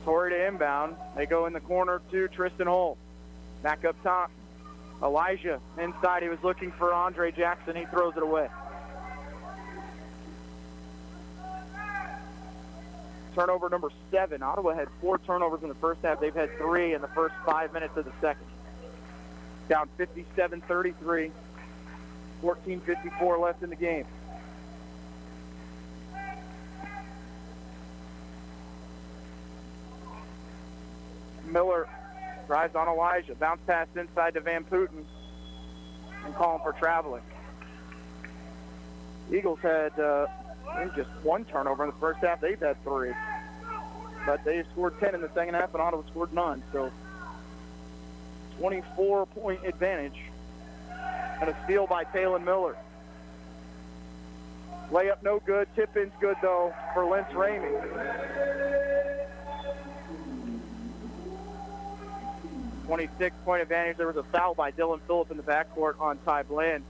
Speaker 3: Torrey to inbound. They go in the corner to Tristan Hull. Back up top. Elijah inside. He was looking for Andre Jackson. He throws it away. Turnover number 7. Ottawa had 4 turnovers in the first half. They've had 3 in the first 5 minutes of the second. Down 57-33. 14:54 left in the game. Miller drives on Elijah. Bounce pass inside to Van Putten. And calling for traveling. Eagles had just 1 turnover in the first half. They've had 3. But they scored 10 in the second half, and Ottawa scored none. So 24-point advantage. And a steal by Talon Miller. Layup no good. Tip-in's good, though, for Lentz Ramey. 26-point advantage. There was a foul by Dylan Phillip in the backcourt on Ty Bland.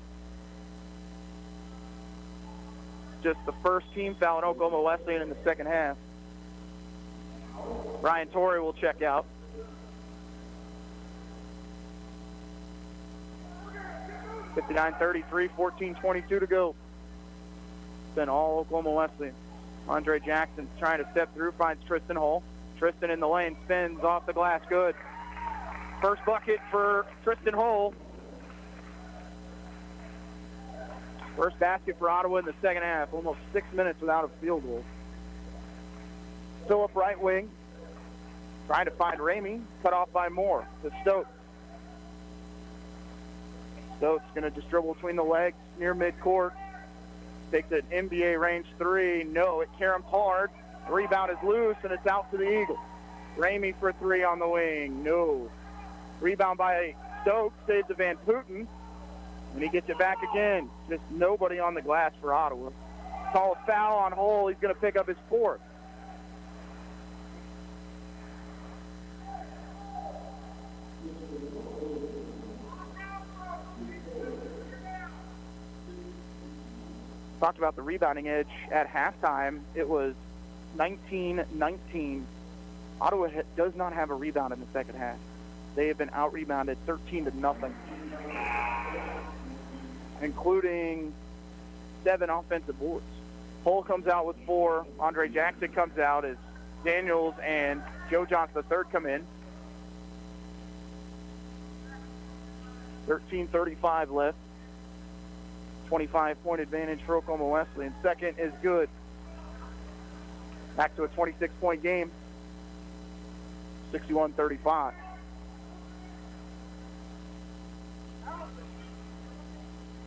Speaker 3: Just the first team foul in Oklahoma Wesleyan in the second half. Ryan Torrey will check out. .59-33, 14:22 to go. Then all Oklahoma Wesleyan. Andre Jackson trying to step through, finds Tristan Hull. Tristan in the lane, spins off the glass, good. First bucket for Tristan Hull. First basket for Ottawa in the second half. Almost 6 minutes without a field goal. Phillip right wing. Trying to find Ramey. Cut off by Moore to Stokes. Stokes going to just dribble between the legs near midcourt. Takes an NBA range 3. No, it caroms hard. The rebound is loose, and it's out to the Eagles. Ramey for 3 on the wing. No. Rebound by Stokes. Saves to Van Putten. And he gets it back again. Just nobody on the glass for Ottawa. Call a foul on Hull. He's going to pick up his 4th. Talked about the rebounding edge at halftime. It was 19-19. Ottawa does not have a rebound in the second half. They have been out-rebounded 13-0, including 7 offensive boards. Hull comes out with 4. Andre Jackson comes out as Daniels and Joe Johnson III come in. 13:35 left. 25-point advantage for Oklahoma Wesleyan. Second is good. Back to a 26-point game. 61-35.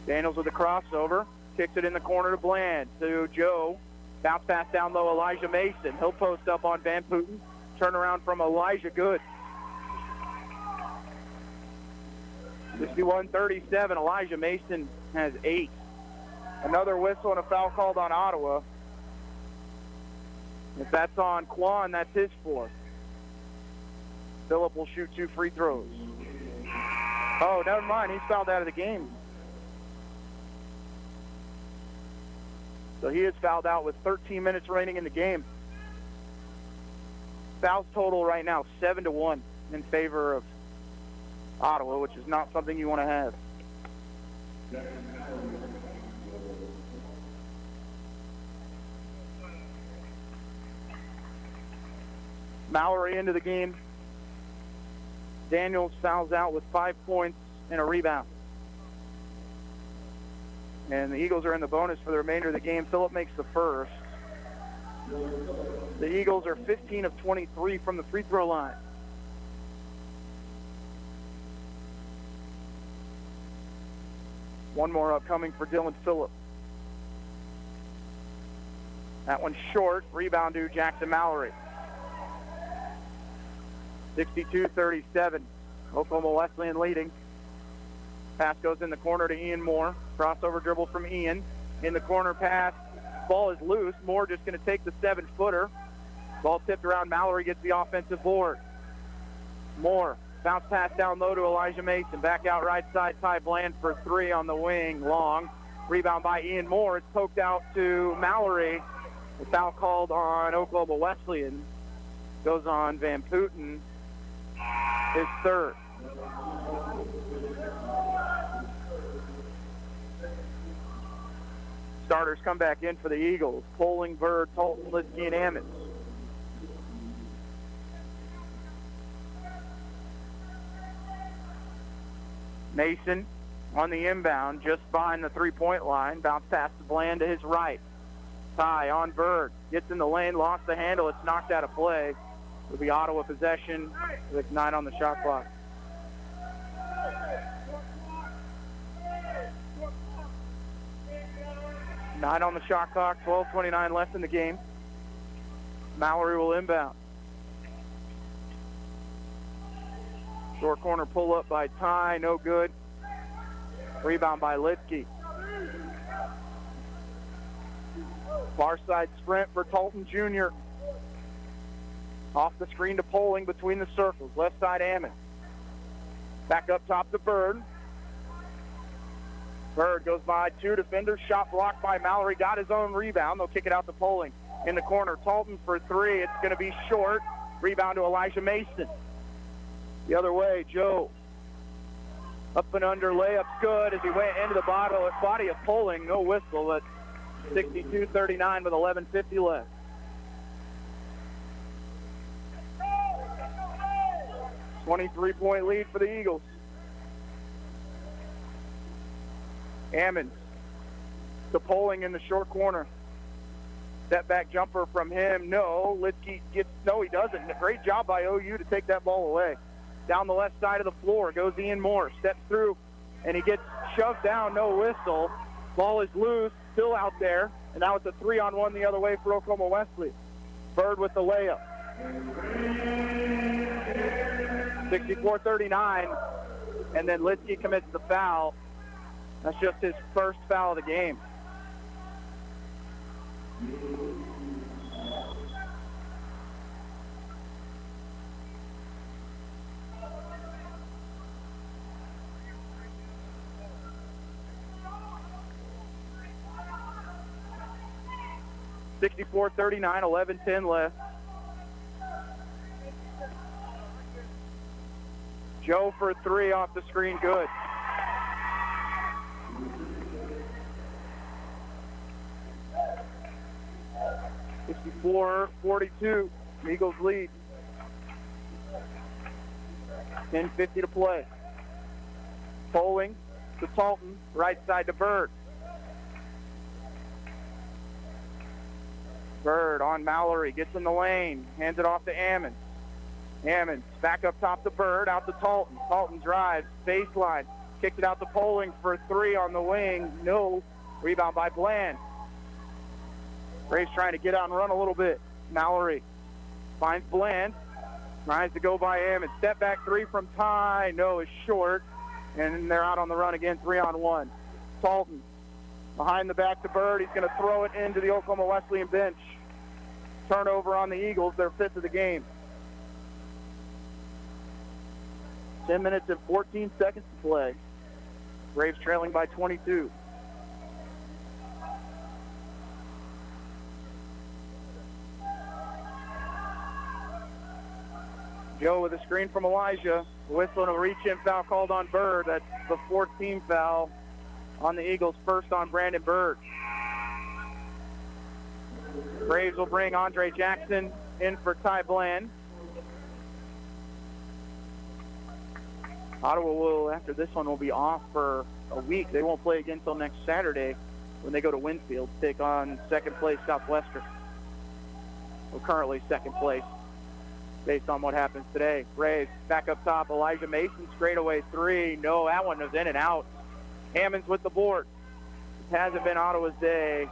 Speaker 3: Daniels with the crossover. Kicks it in the corner to Bland. To Joe. Bounce pass down low, Elijah Mason. He'll post up on Van Putten. Turn around from Elijah, good. 61-37. Elijah Mason has 8. Another whistle and a foul called on Ottawa. If that's on Quan, that's his 4th. Phillip will shoot 2 free throws. Oh, never mind. He's fouled out of the game. So he is fouled out with 13 minutes remaining in the game. Fouls total right now 7-1 in favor of Ottawa, which is not something you want to have. Mallory into the game. Daniels fouls out with 5 points and a rebound. And the Eagles are in the bonus for the remainder of the game. Phillip makes the first. The Eagles are 15 of 23 from the free throw line. One more upcoming for Dylan Phillip. That one's short. Rebound to Jackson Mallory. 62-37. Oklahoma Wesleyan leading. Pass goes in the corner to Ian Moore. Crossover dribble from Ian. In the corner pass. Ball is loose. Moore just going to take the 7-footer. Ball tipped around. Mallory gets the offensive board. Moore. Bounce pass down low to Elijah Mason. Back out right side. Ty Bland for 3 on the wing. Long. Rebound by Ian Moore. It's poked out to Mallory. The foul called on Oklahoma Wesleyan. Goes on Van Putten. His third. Starters come back in for the Eagles. Poling, Bird, Tolton, Liskey, and Ammons. Mason on the inbound, just behind the three-point line. Bounce pass to Bland to his right. Ty on Bird. Gets in the lane, lost the handle. It's knocked out of play. It'll be Ottawa possession with 9 on the shot clock. Nine on the shot clock, 12:29 left in the game. Mallory will inbound. Short corner pull up by Ty, no good. Rebound by Litzke. Far side sprint for Tolton Jr. Off the screen to Poling between the circles. Left side Ammon. Back up top to Bird. Bird goes by 2 defenders. Shot blocked by Mallory. Got his own rebound. They'll kick it out to Poling. In the corner, Tolton for 3. It's going to be short. Rebound to Elijah Mason. The other way, Joe. Up and under, layup's good as he went into the body of Poling. No whistle, but 62-39 with 11:50 left. A 23-point lead for the Eagles. Ammons to Poling in the short corner. Step back jumper from him. No. Litzke gets, no, he doesn't. Great job by OU to take that ball away. Down the left side of the floor goes Ian Moore. Steps through, and he gets shoved down. No whistle. Ball is loose, still out there. And now it's a 3-on-1 the other way for Oklahoma Wesleyan. Bird with the layup. 64-39. And then Litzke commits the foul. That's just his first foul of the game. $64-39, 11:10 left. Joe for 3 off the screen, good. $64-42, Eagles lead. 10:50 to play. Poling to Tolton, right side to Bird. Bird on Mallory, gets in the lane, hands it off to Ammons. Ammons back up top to Bird, out to Tolton. Tolton drives, baseline, kicks it out to Poling for 3 on the wing. No. Rebound by Bland. Braves trying to get out and run a little bit. Mallory finds Bland, tries to go by Ammons. Step back 3 from Ty. No, is short. And they're out on the run again, 3-on-1. Tolton behind the back to Bird. He's going to throw it into the Oklahoma Wesleyan bench. Turnover on the Eagles, their 5th of the game. 10 minutes and 14 seconds to play. Braves trailing by 22. Joe with a screen from Elijah. Whistle and a reach-in foul called on Bird. That's the 4th team foul on the Eagles, first on Brandon Bird. Braves will bring Andre Jackson in for Ty Bland. Ottawa will, after this one, will be off for a week. They won't play again until next Saturday when they go to Winfield to take on second place Southwestern. Well, currently second place based on what happens today. Braves back up top. Elijah Mason straightaway three. No, that one was in and out. Hammonds with the board. It hasn't been Ottawa's day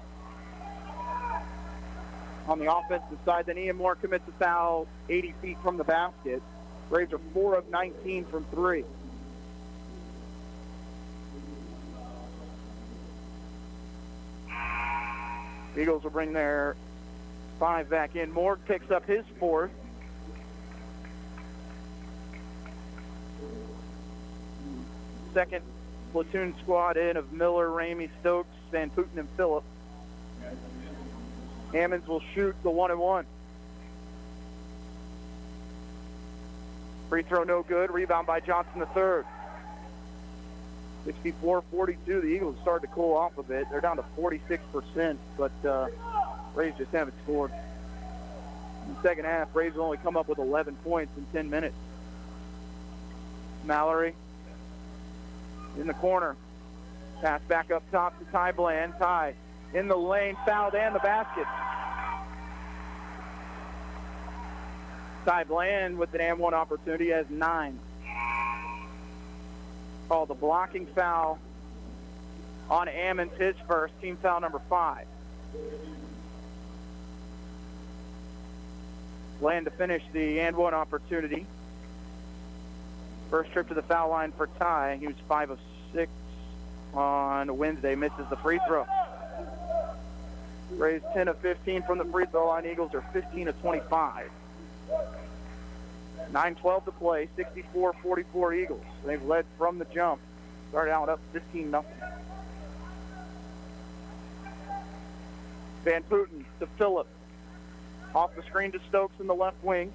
Speaker 3: on the offensive side. Then Ian Moore commits a foul 80 feet from the basket. Braves are 4 of 19 from 3. Eagles will bring their 5 back in. Moore picks up his 4th. Second platoon squad in of Miller, Ramey, Stokes, Van Putten, and Phillip. Hammonds will shoot the 1-and-1. Free throw no good. Rebound by Johnson III. 64-42. The Eagles started to cool off a bit. They're down to 46%, but Braves just haven't scored. In the second half, Braves will only come up with 11 points in 10 minutes. Mallory in the corner. Pass back up top to Ty Bland. Ty in the lane, fouled and the basket. Ty Bland with an and one opportunity has 9. Called the blocking foul on Ammons, his first, team foul number 5. Bland to finish the and one opportunity. First trip to the foul line for Ty. He was 5 of 6 on Wednesday. Misses the free throw. Braves 10 of 15 from the free throw line. Eagles are 15 of 25. 9:12 to play. 64-44 Eagles. They've led from the jump. Started out up 15-0. Van Putten to Phillip. Off the screen to Stokes in the left wing.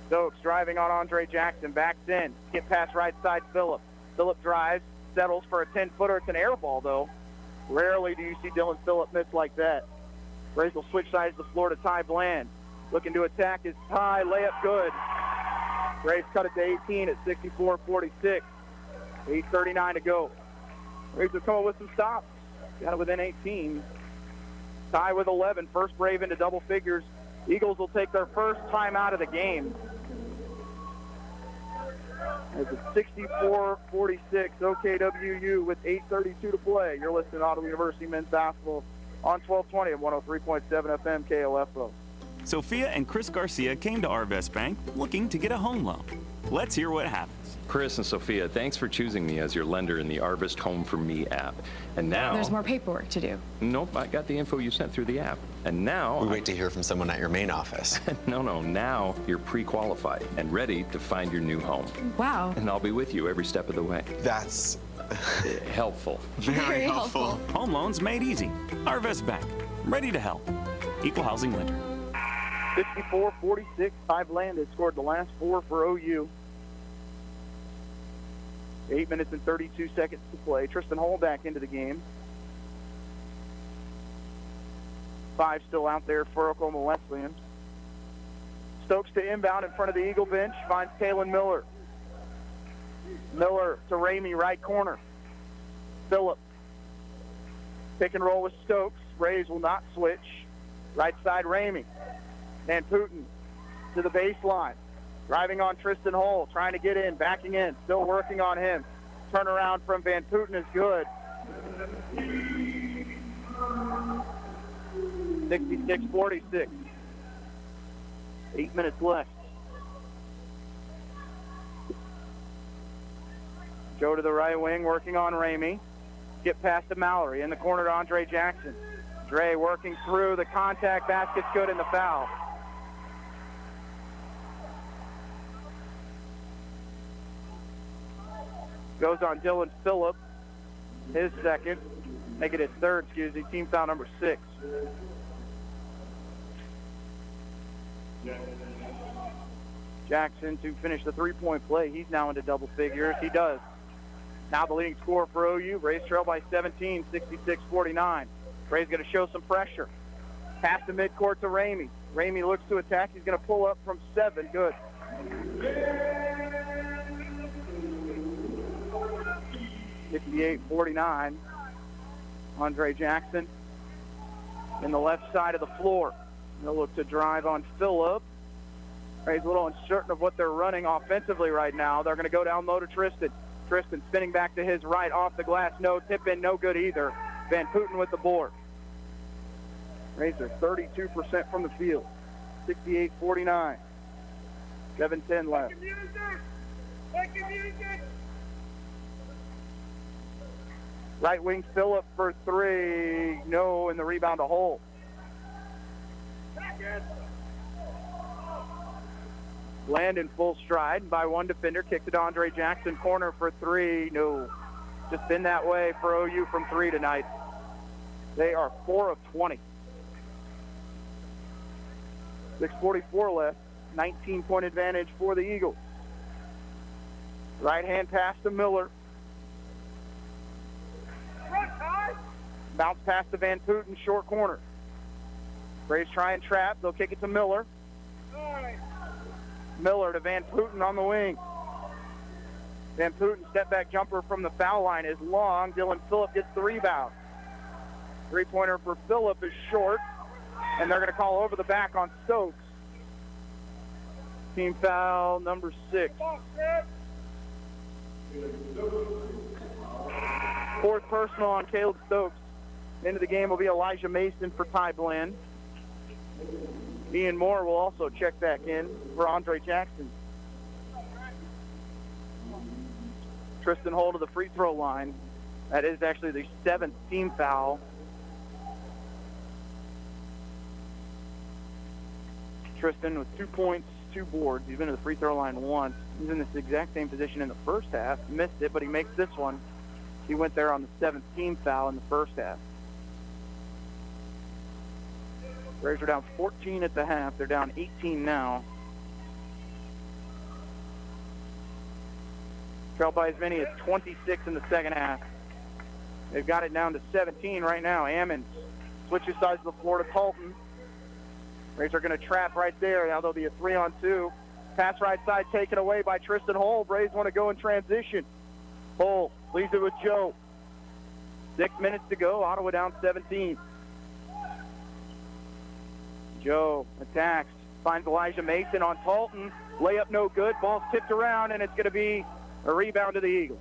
Speaker 3: Stokes driving on Andre Jackson. Backs in. Get past right side Phillip. Phillip drives. Settles for a 10-footer. It's an air ball, though. Rarely do you see Dylan Phillip miss like that. Braves will switch sides of the floor to Ty Bland. Looking to attack is Ty. Layup good. Braves cut it to 18 at 64-46. 8:39 to go. Braves have come up with some stops. Got it within 18. Ty with 11. First Brave into double figures. Eagles will take their first time out of the game. It's a 64-46 OKWU with 8:32 to play. You're listening to Ottawa University men's basketball on 1220 and 103.7 FM KLFO.
Speaker 16: Sophia and Chris Garcia came to Arvest Bank looking to get a home loan. Let's hear what happens.
Speaker 10: Chris and Sophia, thanks for choosing me as your lender in the Arvest Home for Me app. And now...
Speaker 11: There's more paperwork to do.
Speaker 10: Nope, I got the info you sent through the app. And now...
Speaker 13: We wait to hear from someone at your main office.
Speaker 10: No, now you're pre-qualified and ready to find your new home.
Speaker 11: Wow.
Speaker 10: And I'll be with you every step of the way.
Speaker 13: That's...
Speaker 10: helpful.
Speaker 13: Very helpful.
Speaker 16: Home loans made easy. Arvest Bank, ready to help. Equal housing lender.
Speaker 3: 64-46. Ty Bland has scored the last 4 for OU. 8 minutes and 32 seconds to play. Tristan Hull back into the game. 5 still out there for Oklahoma Wesleyan. Stokes to inbound in front of the Eagle bench. Finds Kalen Miller. Miller to Ramey, right corner. Phillip. Pick and roll with Stokes. Braves will not switch. Right side, Ramey. Van Putten to the baseline. Driving on Tristan Hull, trying to get in, backing in, still working on him. Turnaround from Van Putten is good. 66-46. 8 minutes left. Joe to the right wing, working on Ramey. Get past to Mallory. In the corner to Andre Jackson. Dre working through the contact. Basket's good in the foul. Goes on Dylan Phillip, his second. Make it his third, team foul number 6. Jackson to finish the three-point play. He's now into double figures. He does. Now the leading scorer for OU. Braves trail by 17, 66-49. Braves going to show some pressure. Pass to midcourt to Ramey. Ramey looks to attack. He's going to pull up from 7. Good. 58-49. Andre Jackson in the left side of the floor. They'll look to drive on Phillip. He's a little uncertain of what they're running offensively right now. They're going to go down low to Tristan. Tristan spinning back to his right, off the glass. No tip in, no good either. Van Putten with the board. Rays are 32% from the field. 68-49. 7:10 left. Right wing Phillip for three. No, and the rebound to Hull. Landon full stride by one defender. Kick to Andre Jackson. Corner for three. No. Just been that way for OU from three tonight. They are 4 of 20. 6:44 left. 19-point advantage for the Eagles. Right hand pass to Miller. Bounce pass to Van Putten, short corner. Braves try and trap. They'll kick it to Miller. Miller to Van Putten on the wing. Van Putten step back jumper from the foul line is long. Dylan Phillip gets the rebound. Three-pointer for Phillip is short, and they're going to call over the back on Stokes. Team foul number 6. Fourth personal on Caleb Stokes. Into the game will be Elijah Mason for Ty Bland. Ian Moore will also check back in for Andre Jackson. Tristan Hull to the free throw line. That is actually the 7th team foul. Tristan with 2 points, 2 boards. He's been to the free throw line once. He's in this exact same position in the first half. Missed it, but he makes this one. He went there on the 7th team foul in the first half. Braves are down 14 at the half. They're down 18 now. Trailed by as many as 26 in the second half. They've got it down to 17 right now. Ammons switches sides of the floor to Colton. Braves are going to trap right there. Now there'll be a 3-on-2. Pass right side taken away by Tristan Hull. Braves want to go in transition. Hull leaves it with Joe. 6 minutes to go. Ottawa down 17. Joe attacks. Finds Elijah Mason on Talton. Layup no good. Ball's tipped around, and it's going to be a rebound to the Eagles.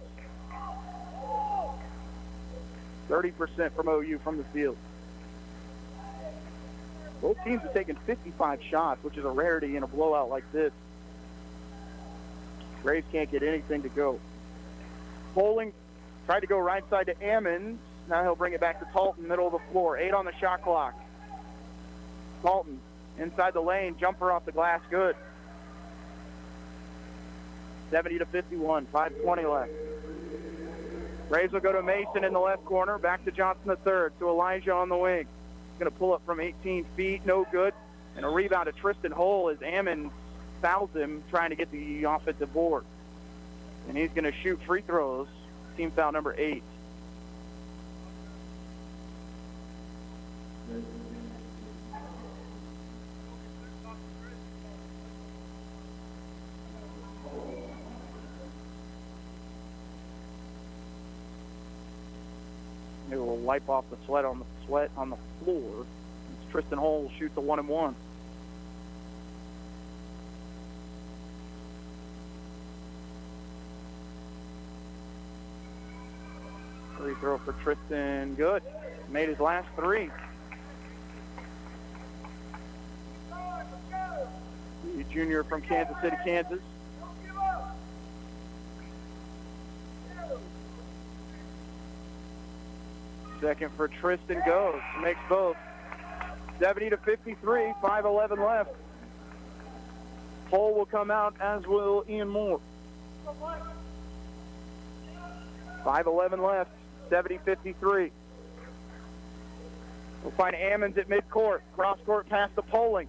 Speaker 3: 30% from OU from the field. Both teams have taken 55 shots, which is a rarity in a blowout like this. Braves can't get anything to go. Bowling tried to go right side to Ammons. Now he'll bring it back to Talton, middle of the floor. 8 on the shot clock. Talton inside the lane, jumper off the glass, good. 70-51, 5:20 left. Braves will go to Mason in the left corner, back to Johnson the third, to Elijah on the wing. He's going to pull up from 18 feet, no good. And a rebound to Tristan Hull as Ammon fouls him, trying to get the offensive board. And he's going to shoot free throws. Team foul number 8. It will wipe off the sweat on the floor. It's Tristan Hull shoots a 1-and-1. Free throw for Tristan, good. Made his last 3. The junior from Kansas City, Kansas. Second for Tristan goes. Makes both. 70-53, 5:11 left. Hull will come out, as will Ian Moore. 5:11 left. 70-53. We'll find Ammons at midcourt. Cross-court pass to Poling.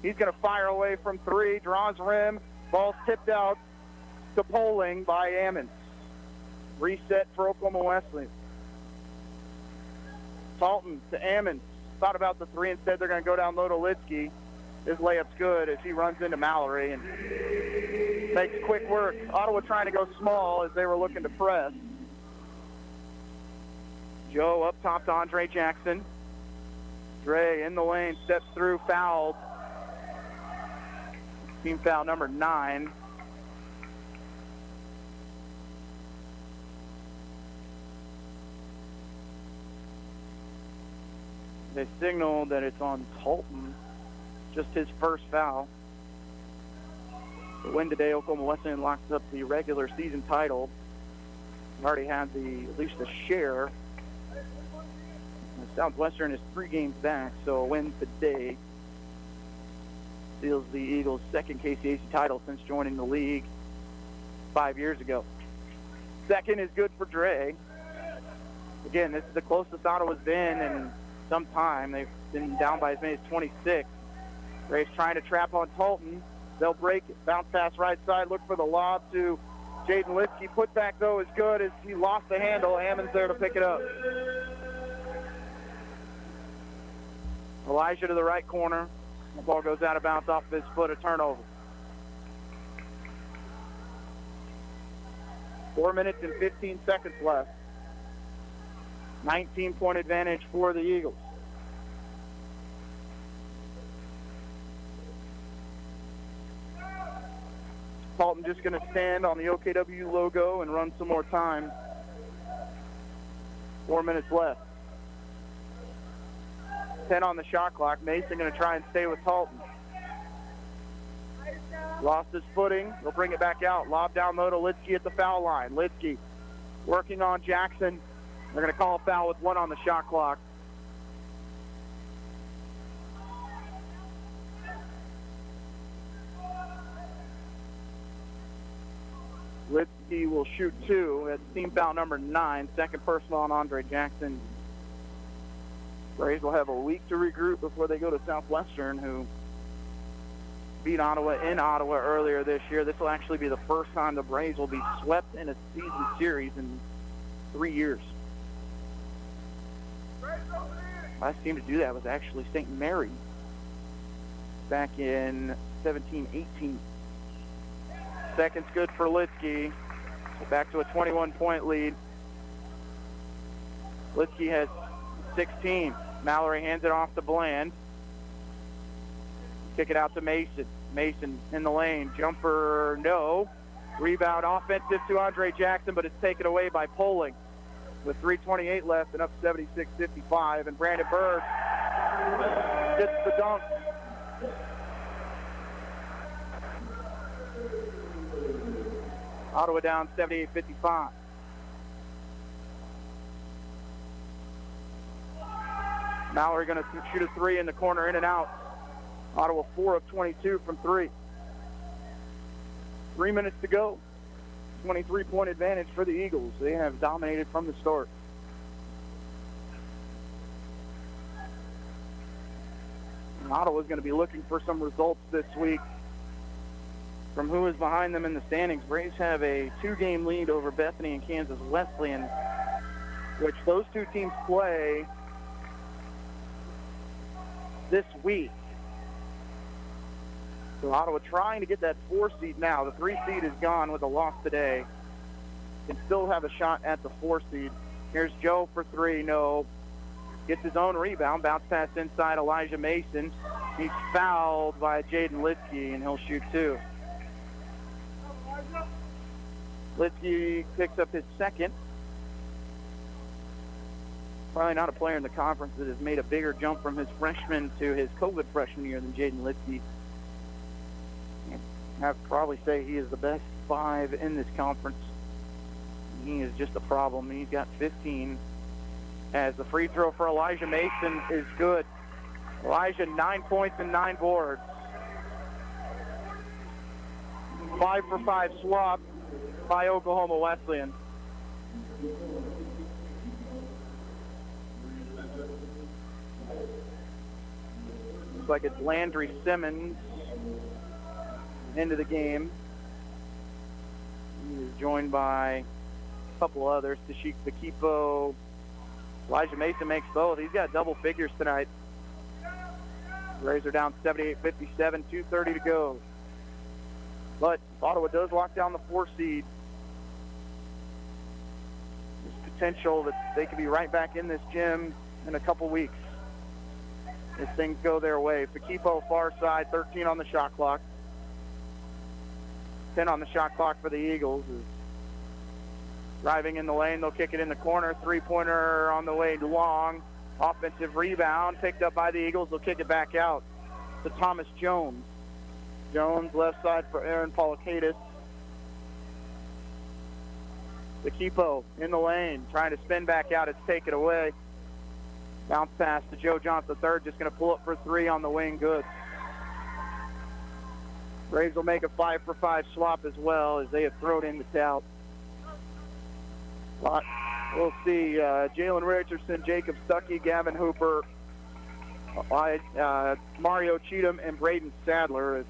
Speaker 3: He's going to fire away from 3. Draws rim. Ball's tipped out to Poling by Ammons. Reset for Oklahoma Wesleyan. Talton to Ammons. Thought about the 3. Instead, they're going to go down low to Litsky. His layup's good as he runs into Mallory and makes quick work. Ottawa trying to go small as they were looking to press. Joe up top to Andre Jackson. Dre in the lane, steps through, fouled. Team foul number 9. They signal that it's on Talton, just his first foul. The win today, Oklahoma Wesleyan locks up the regular season title. Already had at least a share. Southwestern is 3 games back, so a win today seals the Eagles' second KCAC title since joining the league 5 years ago. Second is good for Dre. Again, this is the closest Ottawa's been in some time. They've been down by as many as 26. Dre's trying to trap on Talton. They'll break it. Bounce pass right side. Look for the lob to Jaden Lipsky. Put back, though, is good as he lost the handle. Hammond's there to pick it up. Elijah to the right corner. The ball goes out of bounds off his foot, a turnover. 4 minutes and 15 seconds left. 19-point advantage for the Eagles. Talton just going to stand on the OKW logo and run some more time. 4 minutes left. 10 on the shot clock. Mason going to try and stay with Talton. Lost his footing. They'll bring it back out. Lob down low to Litsky at the foul line. Litsky working on Jackson. They're going to call a foul with 1 on the shot clock. Litsky will shoot 2. That's team foul number 9. Second personal on Andre Jackson. Braves will have a week to regroup before they go to Southwestern, who beat Ottawa in Ottawa earlier this year. This will actually be the first time the Braves will be swept in a season series in 3 years. Last team to do that was actually St. Mary back in 17-18. Second's good for Litsky. Back to a 21-point lead. Litsky has 16. Mallory hands it off to Bland. Kick it out to Mason. Mason in the lane. Jumper, no. Rebound offensive to Andre Jackson, but it's taken away by Poling. With 3:28 left and up 76-55. And Brandon Berg gets the dunk. Ottawa down 78-55. Mallory going to shoot a 3 in the corner, in and out. Ottawa 4 of 22 from 3. 3 minutes to go. 23-point advantage for the Eagles. They have dominated from the start. And Ottawa's going to be looking for some results this week from who is behind them in the standings. Braves have a 2-game lead over Bethany and Kansas Wesleyan, which those 2 teams play this week. So Ottawa trying to get that 4 seed now. The 3 seed is gone with a loss today. Can still have a shot at the 4 seed. Here's Joe for 3. No. Gets his own rebound. Bounce pass inside Elijah Mason. He's fouled by Jaden Litsky, and he'll shoot 2. Litsky picks up his second. Probably not a player in the conference that has made a bigger jump from his freshman to his COVID freshman year than Jaden Litsky. I would probably say he is the best 5 in this conference. He is just a problem. He's got 15. As the free throw for Elijah Mason is good. Elijah, 9 points and 9 boards. 5 for 5 swap by Oklahoma Wesleyan. Looks like it's Landry Simmons into the game. He is joined by a couple others. Tashik Bakipo. Elijah Mason makes both. He's got double figures tonight. Rays are down 78-57, 2:30 to go. But Ottawa does lock down the 4 seed. There's potential that they could be right back in this gym in a couple weeks if things go their way. Faquipo far side, 13 on the shot clock. 10 on the shot clock for the Eagles. Is driving in the lane, they'll kick it in the corner. Three-pointer on the way long. Offensive rebound picked up by the Eagles. They'll kick it back out to Thomas Jones. Jones left side for Aaron Polakaitis. Faquipo in the lane, trying to spin back out. It's taken away. Bounce pass to Joe Johnson III, just going to pull up for three on the wing. Good. Braves will make a 5-for-5 swap as well as they have thrown in the towel. We'll see Jalen Richardson, Jacob Stuckey, Gavin Hooper, Mario Cheatham, and Braden Sadler.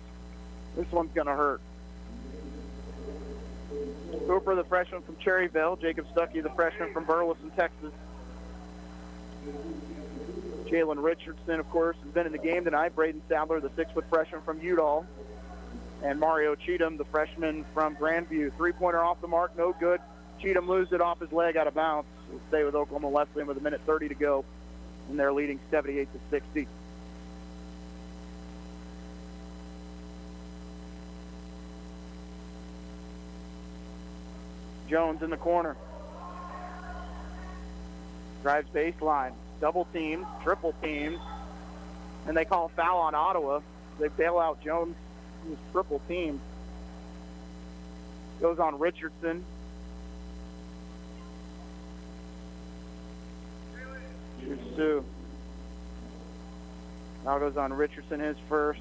Speaker 3: This one's going to hurt. Hooper, the freshman from Cherryville. Jacob Stuckey, the freshman from Burleson, Texas. Jalen Richardson, of course, has been in the game tonight. Braden Sadler, the 6-foot freshman from Udall. And Mario Cheatham, the freshman from Grandview. Three-pointer off the mark, no good. Cheatham loses it off his leg out of bounds. We'll stay with Oklahoma Wesleyan with 1:30 to go. And they're leading 78-60. Jones in the corner. Drives baseline. Double teams, triple teams. And they call a foul on Ottawa. They bail out Jones. His triple team. Goes on Richardson. Here's Sue. Now goes on Richardson, his first.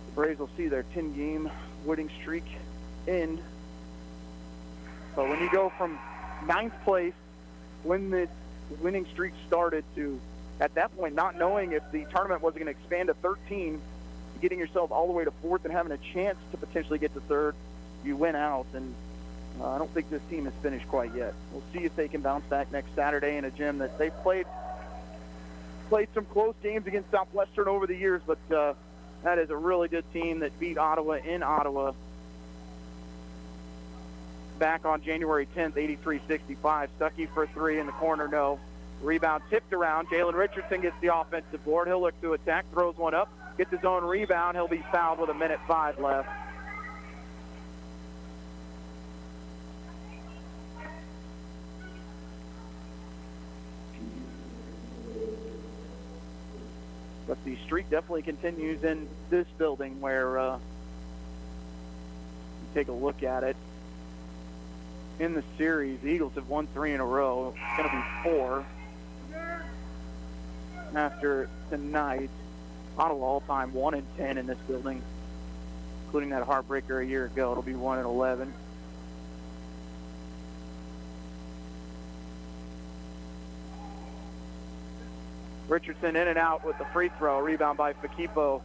Speaker 3: The Braves will see their 10-game winning streak end. So when you go from 9th place, when the winning streak started, to at that point not knowing if the tournament was going to expand to 13, getting yourself all the way to 4th and having a chance to potentially get to 3rd, you win out. And I don't think this team has finished quite yet. We'll see if they can bounce back next Saturday in a gym that they've played some close games against Southwestern over the years, but that is a really good team that beat Ottawa in Ottawa back on January 10th, 83-65. Stuckey for three in the corner, no. Rebound tipped around. Jalen Richardson gets the offensive board. He'll look to attack, throws one up, gets his own rebound. He'll be fouled with 1:05 left. But the streak definitely continues in this building where you take a look at it. In the series, the Eagles have won 3 in a row. It's going to be 4 after tonight. Ottawa all-time 1-10 in this building, including that heartbreaker a year ago. It'll be 1-11. Richardson in and out with the free throw. Rebound by Faquipo.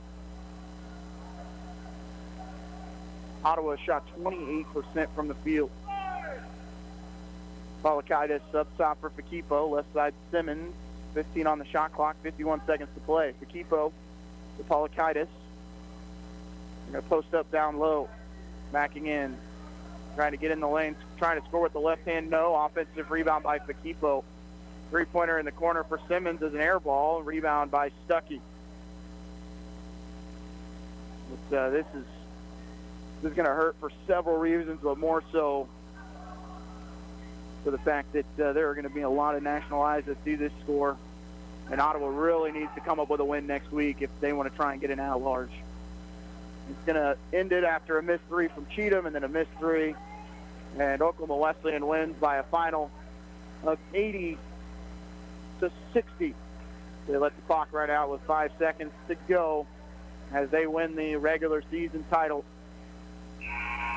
Speaker 3: Ottawa shot 28% from the field. Polakaitis sub top for Faquipo. Left side Simmons. 15 on the shot clock. 51 seconds to play. Faquipo to Polakaitis. They're going to post up down low. Backing in. Trying to get in the lane. Trying to score with the left hand. No. Offensive rebound by Faquipo. Three-pointer in the corner for Simmons is an air ball. Rebound by Stuckey. But, this is going to hurt for several reasons, but more so for the fact that there are going to be a lot of national eyes that see this score. And Ottawa really needs to come up with a win next week if they want to try and get an at-large. It's going to end it after a missed three from Cheatham and then a missed three. And Oklahoma Wesleyan wins by a final of 80-60. They let the clock run out with 5 seconds to go as they win the regular season title.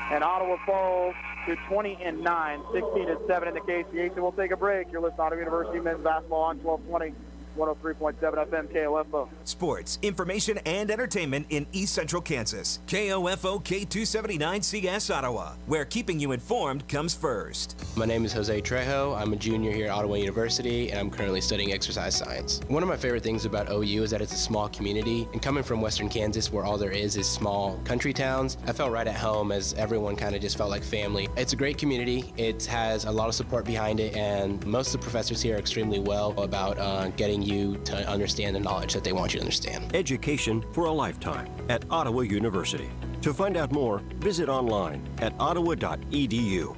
Speaker 3: And Ottawa falls to 20-9, 16-7 in the KCH. And we'll take a break. You're listening to Ottawa University men's basketball on 1220 103.7 FM KOFO.
Speaker 11: Sports, information, and entertainment in East Central Kansas. KOFO K279CS Ottawa, where keeping you informed comes first.
Speaker 14: My name is Jose Trejo. I'm a junior here at Ottawa University, and I'm currently studying exercise science. One of my favorite things about OU is that it's a small community, and coming from Western Kansas, where all there is small country towns, I felt right at home as everyone kind of just felt like family. It's a great community. It has a lot of support behind it, and most of the professors here are extremely well about getting you to understand the knowledge that they want you to understand.
Speaker 2: Education for a lifetime at Ottawa University. To find out more, visit online at ottawa.edu.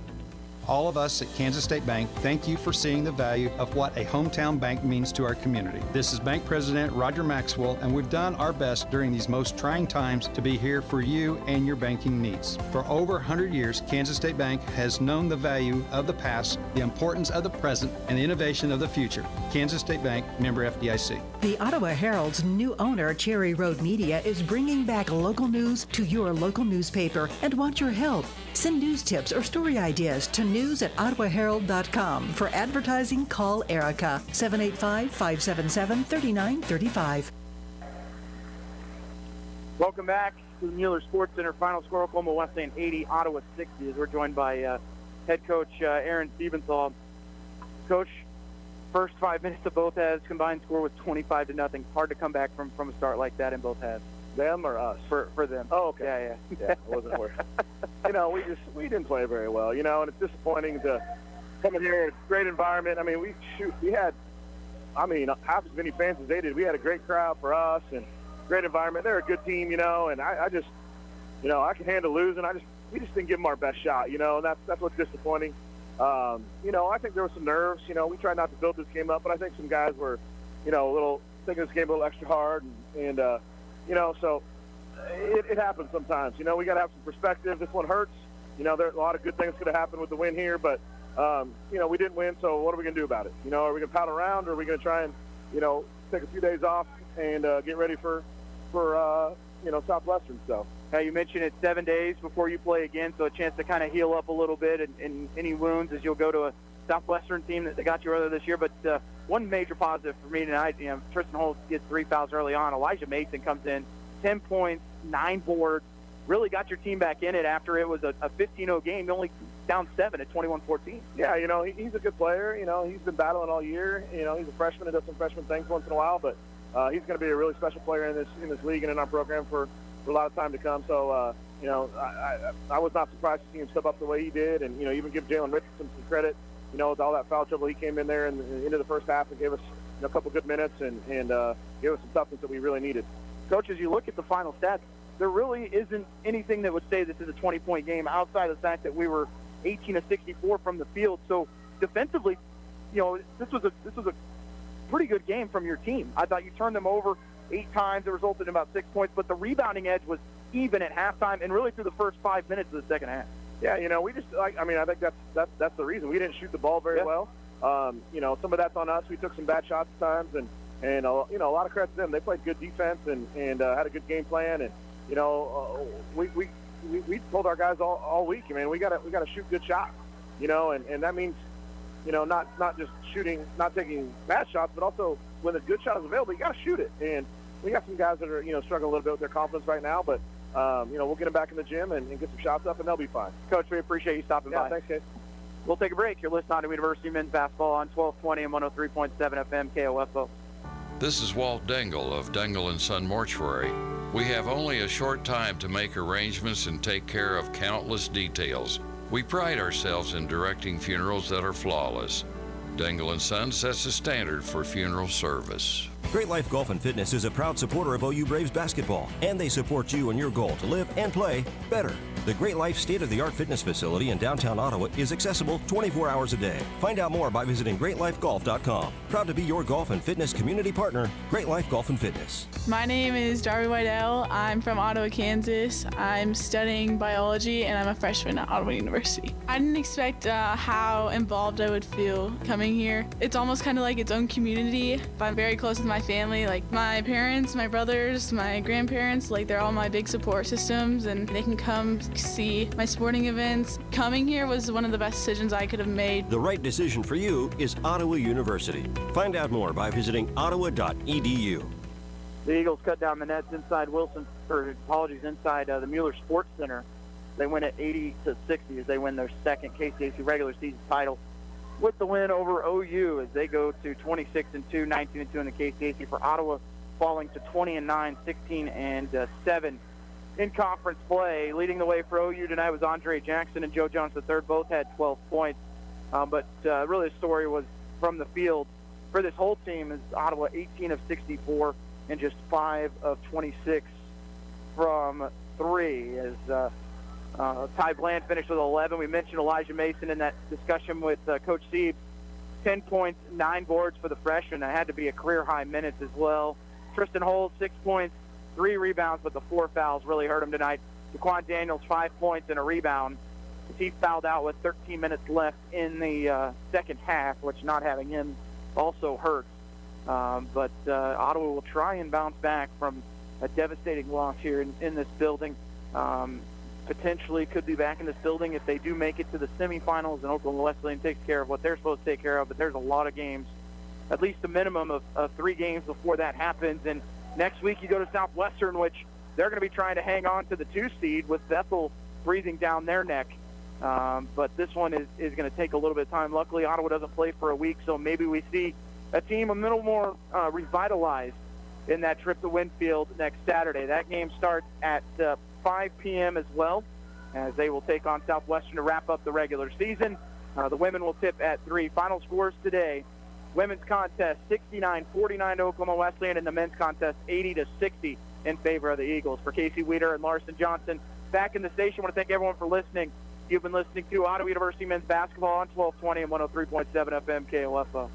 Speaker 15: All of us at Kansas State Bank thank you for seeing the value of what a hometown bank means to our community. This is Bank President Roger Maxwell, and we've done our best during these most trying times to be here for you and your banking needs. For over 100 years, Kansas State Bank has known the value of the past, the importance of the present, and the innovation of the future. Kansas State Bank, member FDIC.
Speaker 17: The Ottawa Herald's new owner, Cherry Road Media, is bringing back local news to your local newspaper and want your help. Send news tips or story ideas to news@ottawaherald.com. For advertising, call Erica, 785-577-3935.
Speaker 3: Welcome back to the Mueller Sports Center. Final score, Oklahoma Wesleyan 80, Ottawa 60, as we're joined by head coach Aaron Stevensall. Coach, first 5 minutes of both halves, combined score was 25-0. Hard to come back from a start like that in both halves.
Speaker 18: Them or us?
Speaker 3: For them.
Speaker 18: Oh, okay. Yeah, it wasn't worth it. We didn't play very well, and it's disappointing to come in here, great environment. I mean, we had half as many fans as they did. We had a great crowd for us and great environment. They're a good team, and I just, I can handle losing. We just didn't give them our best shot, and that's what's disappointing. I think there was some nerves. We tried not to build this game up, but I think some guys were, a little taking this game a little extra hard, and so it happens sometimes. We got to have some perspective. This one hurts. There's a lot of good things could have happened with the win here, but we didn't win. So what are we going to do about it? Are we going to pout around, or are we going to try and take a few days off and get ready for Southwestern? So.
Speaker 3: You mentioned it's 7 days before you play again, so a chance to kind of heal up a little bit and any wounds as you'll go to a Southwestern team that got you earlier this year. But one major positive for me tonight, Tristan Holt gets 3 fouls early on. Elijah Mason comes in, 10 points, 9 boards, really got your team back in it after it was a 15-0 game. You only down 7 at 21-14.
Speaker 18: Yeah, he's a good player. He's been battling all year. He's a freshman and does some freshman things once in a while, but he's going to be a really special player in this league and in our program for a lot of time to come. So, I was not surprised to see him step up the way he did, and even give Jalen Richardson some credit. With all that foul trouble, he came in there in the end of the first half and gave us a couple good minutes and gave us some toughness that we really needed.
Speaker 3: Coach, as you look at the final stats, there really isn't anything that would say this is a 20-point game outside of the fact that we were 18 of 64 from the field. So defensively, this was a pretty good game from your team. I thought you turned them over 8 times. It resulted in about 6 points, but the rebounding edge was even at halftime and really through the first 5 minutes of the second half.
Speaker 18: Yeah, we just I think that's the reason. We didn't shoot the ball very well. Some of that's on us. We took some bad shots at times, and a lot of credit to them. They played good defense and had a good game plan, and we told our guys all week, we got to shoot good shots, and that means not just shooting, not taking bad shots, but also when the good shot is available, you got to shoot it. And we got some guys that are struggling a little bit with their confidence right now, but we'll get them back in the gym and get some shots up, and they'll be fine.
Speaker 3: Coach, we appreciate you stopping by.
Speaker 18: Thanks, Case.
Speaker 3: We'll take a break. You're listening to University Men's Basketball on 1220 and 103.7 FM KOFO.
Speaker 19: This is Walt Dengel of Dengel & Son Mortuary. We have only a short time to make arrangements and take care of countless details. We pride ourselves in directing funerals that are flawless. Dengel & Son sets the standard for funeral service.
Speaker 2: Great Life Golf and Fitness is a proud supporter of OU Braves basketball, and they support you in your goal to live and play better. The Great Life state-of-the-art fitness facility in downtown Ottawa is accessible 24 hours a day. Find out more by visiting greatlifegolf.com. Proud to be your golf and fitness community partner, Great Life Golf and Fitness.
Speaker 20: My name is Darby Whitell. I'm from Ottawa, Kansas. I'm studying biology, and I'm a freshman at Ottawa University. I didn't expect how involved I would feel coming here. It's almost kind of like its own community. I'm very close with my family, like my parents, my brothers, my grandparents, like they're all my big support systems, and they can come see my sporting events. Coming here was one of the best decisions I could have made.
Speaker 2: The right decision for you is Ottawa University. Find out more by visiting ottawa.edu.
Speaker 3: The Eagles cut down the nets inside inside the Mueller Sports Center. They win at 80-60 as they win their second KCAC regular season title with the win over OU as they go to 26-2, 19-2 in the KCAC. For Ottawa, falling to 20-9, 16-7 in conference play. Leading the way for OU tonight was Andre Jackson and Joe Johnson III. Both had 12 points. But really the story was from the field. For this whole team is Ottawa 18 of 64 and just 5 of 26 from 3 as Ty Bland finished with 11. We mentioned Elijah Mason in that discussion with Coach Siebes. 10 points, 9 boards for the freshman. That had to be a career-high minutes as well. Tristan Holt, 6 points, 3 rebounds, but the 4 fouls really hurt him tonight. Daquan Daniels, 5 points and a rebound. He fouled out with 13 minutes left in the second half, which not having him also hurts. But Ottawa will try and bounce back from a devastating loss here in this building. Potentially could be back in this building if they do make it to the semifinals and Oklahoma Wesleyan takes care of what they're supposed to take care of. But there's a lot of games, at least a minimum of 3 games before that happens. And next week you go to Southwestern, which they're going to be trying to hang on to the 2 seed with Bethel breathing down their neck. But this one is going to take a little bit of time. Luckily, Ottawa doesn't play for a week, so maybe we see a team a little more revitalized in that trip to Winfield next Saturday. That game starts at 5 p.m. as well, as they will take on Southwestern to wrap up the regular season. The women will tip at 3. Final scores today: women's contest 69-49 to Oklahoma Wesleyan, and the men's contest 80-60 in favor of the Eagles. For Casey Weeder and Larson Johnson, back in the station, I want to thank everyone for listening. You've been listening to Ottawa University men's basketball on 1220 and 103.7 FM KOFO.